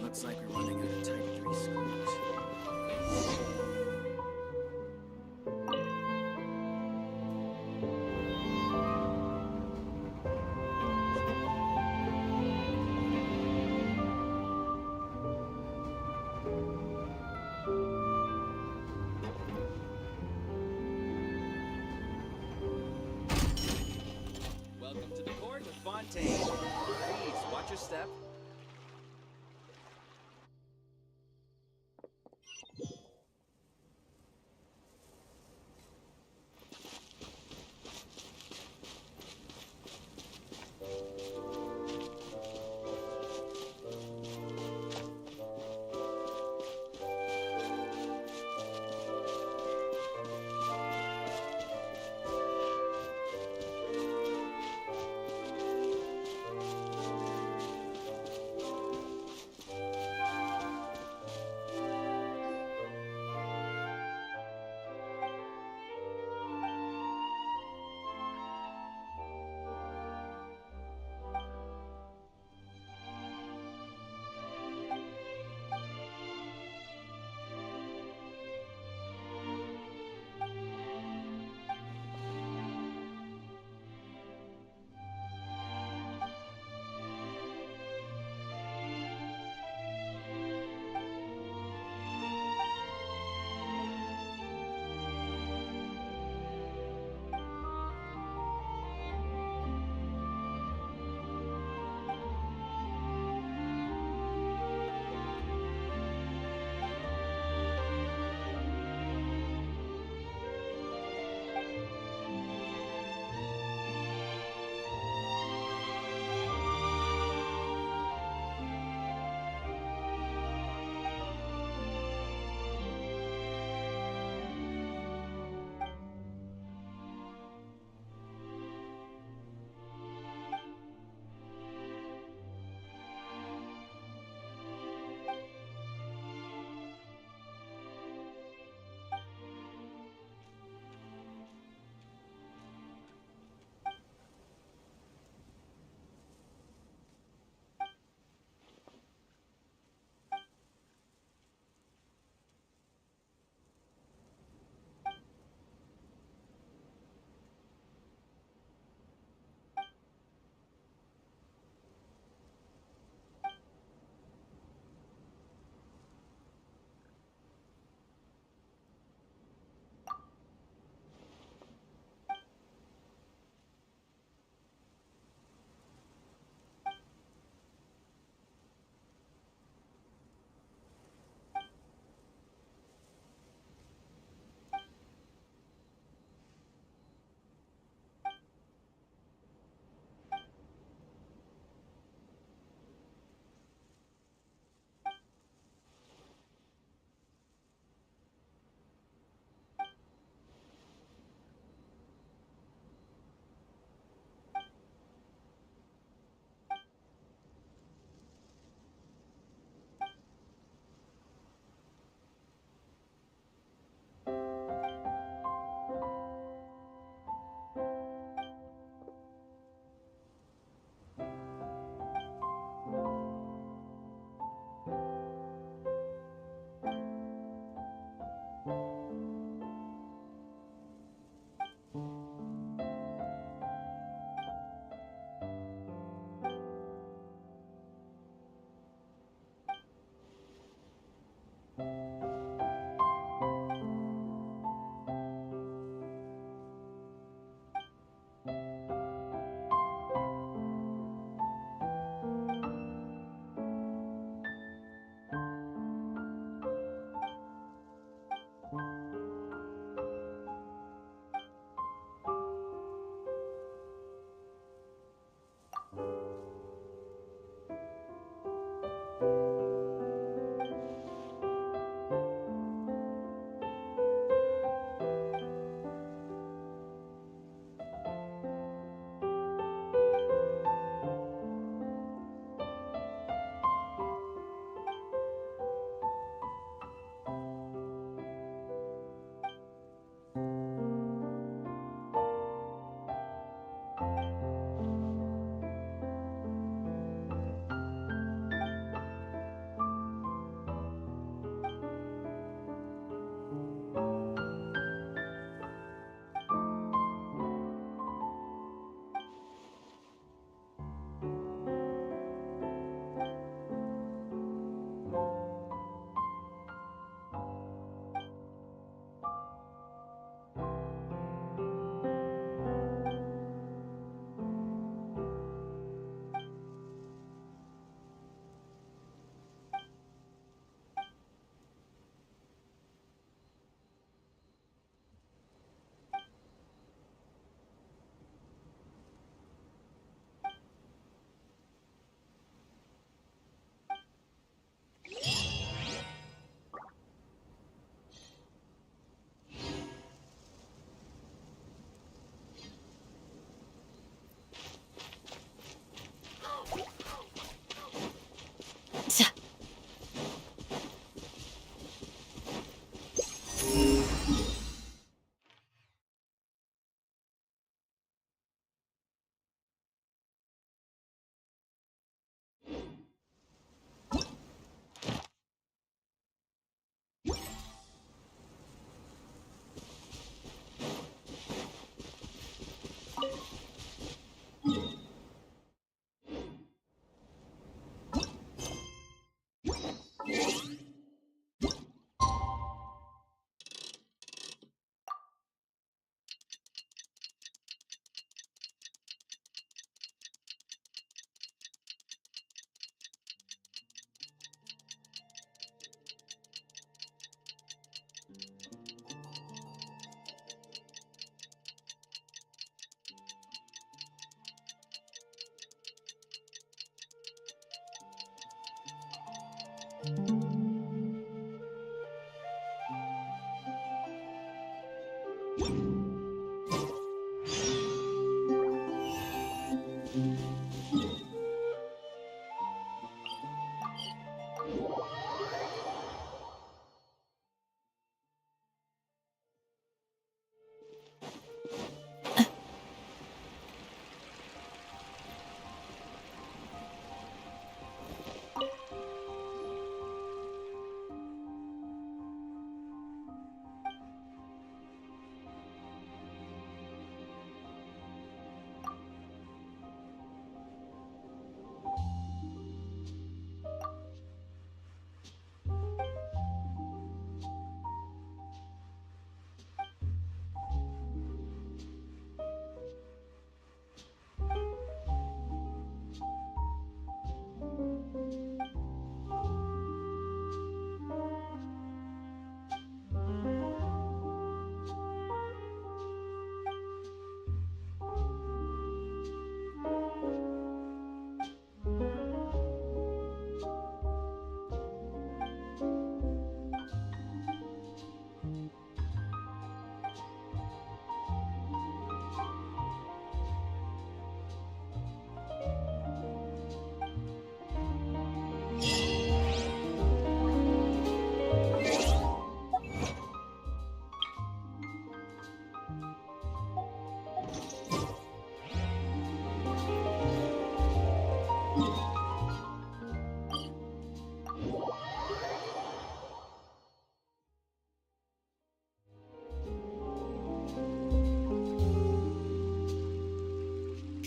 Looks like we're running out of Type 3 screws. Welcome to the court of Fontaine. Please watch your step.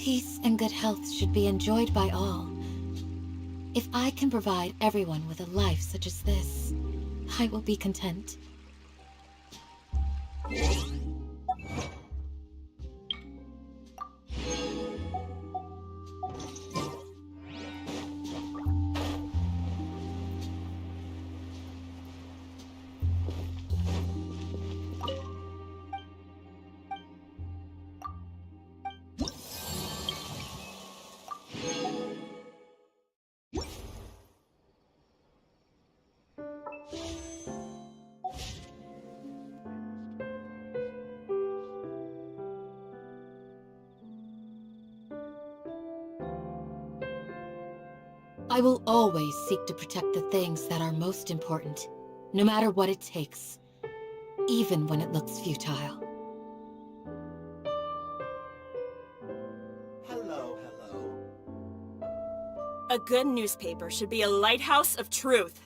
Peace and good health should be enjoyed by all. If I can provide everyone with a life such as this, I will be content. I will always seek to protect the things that are most important, no matter what it takes, even when it looks futile. Hello. A good newspaper should be a lighthouse of truth.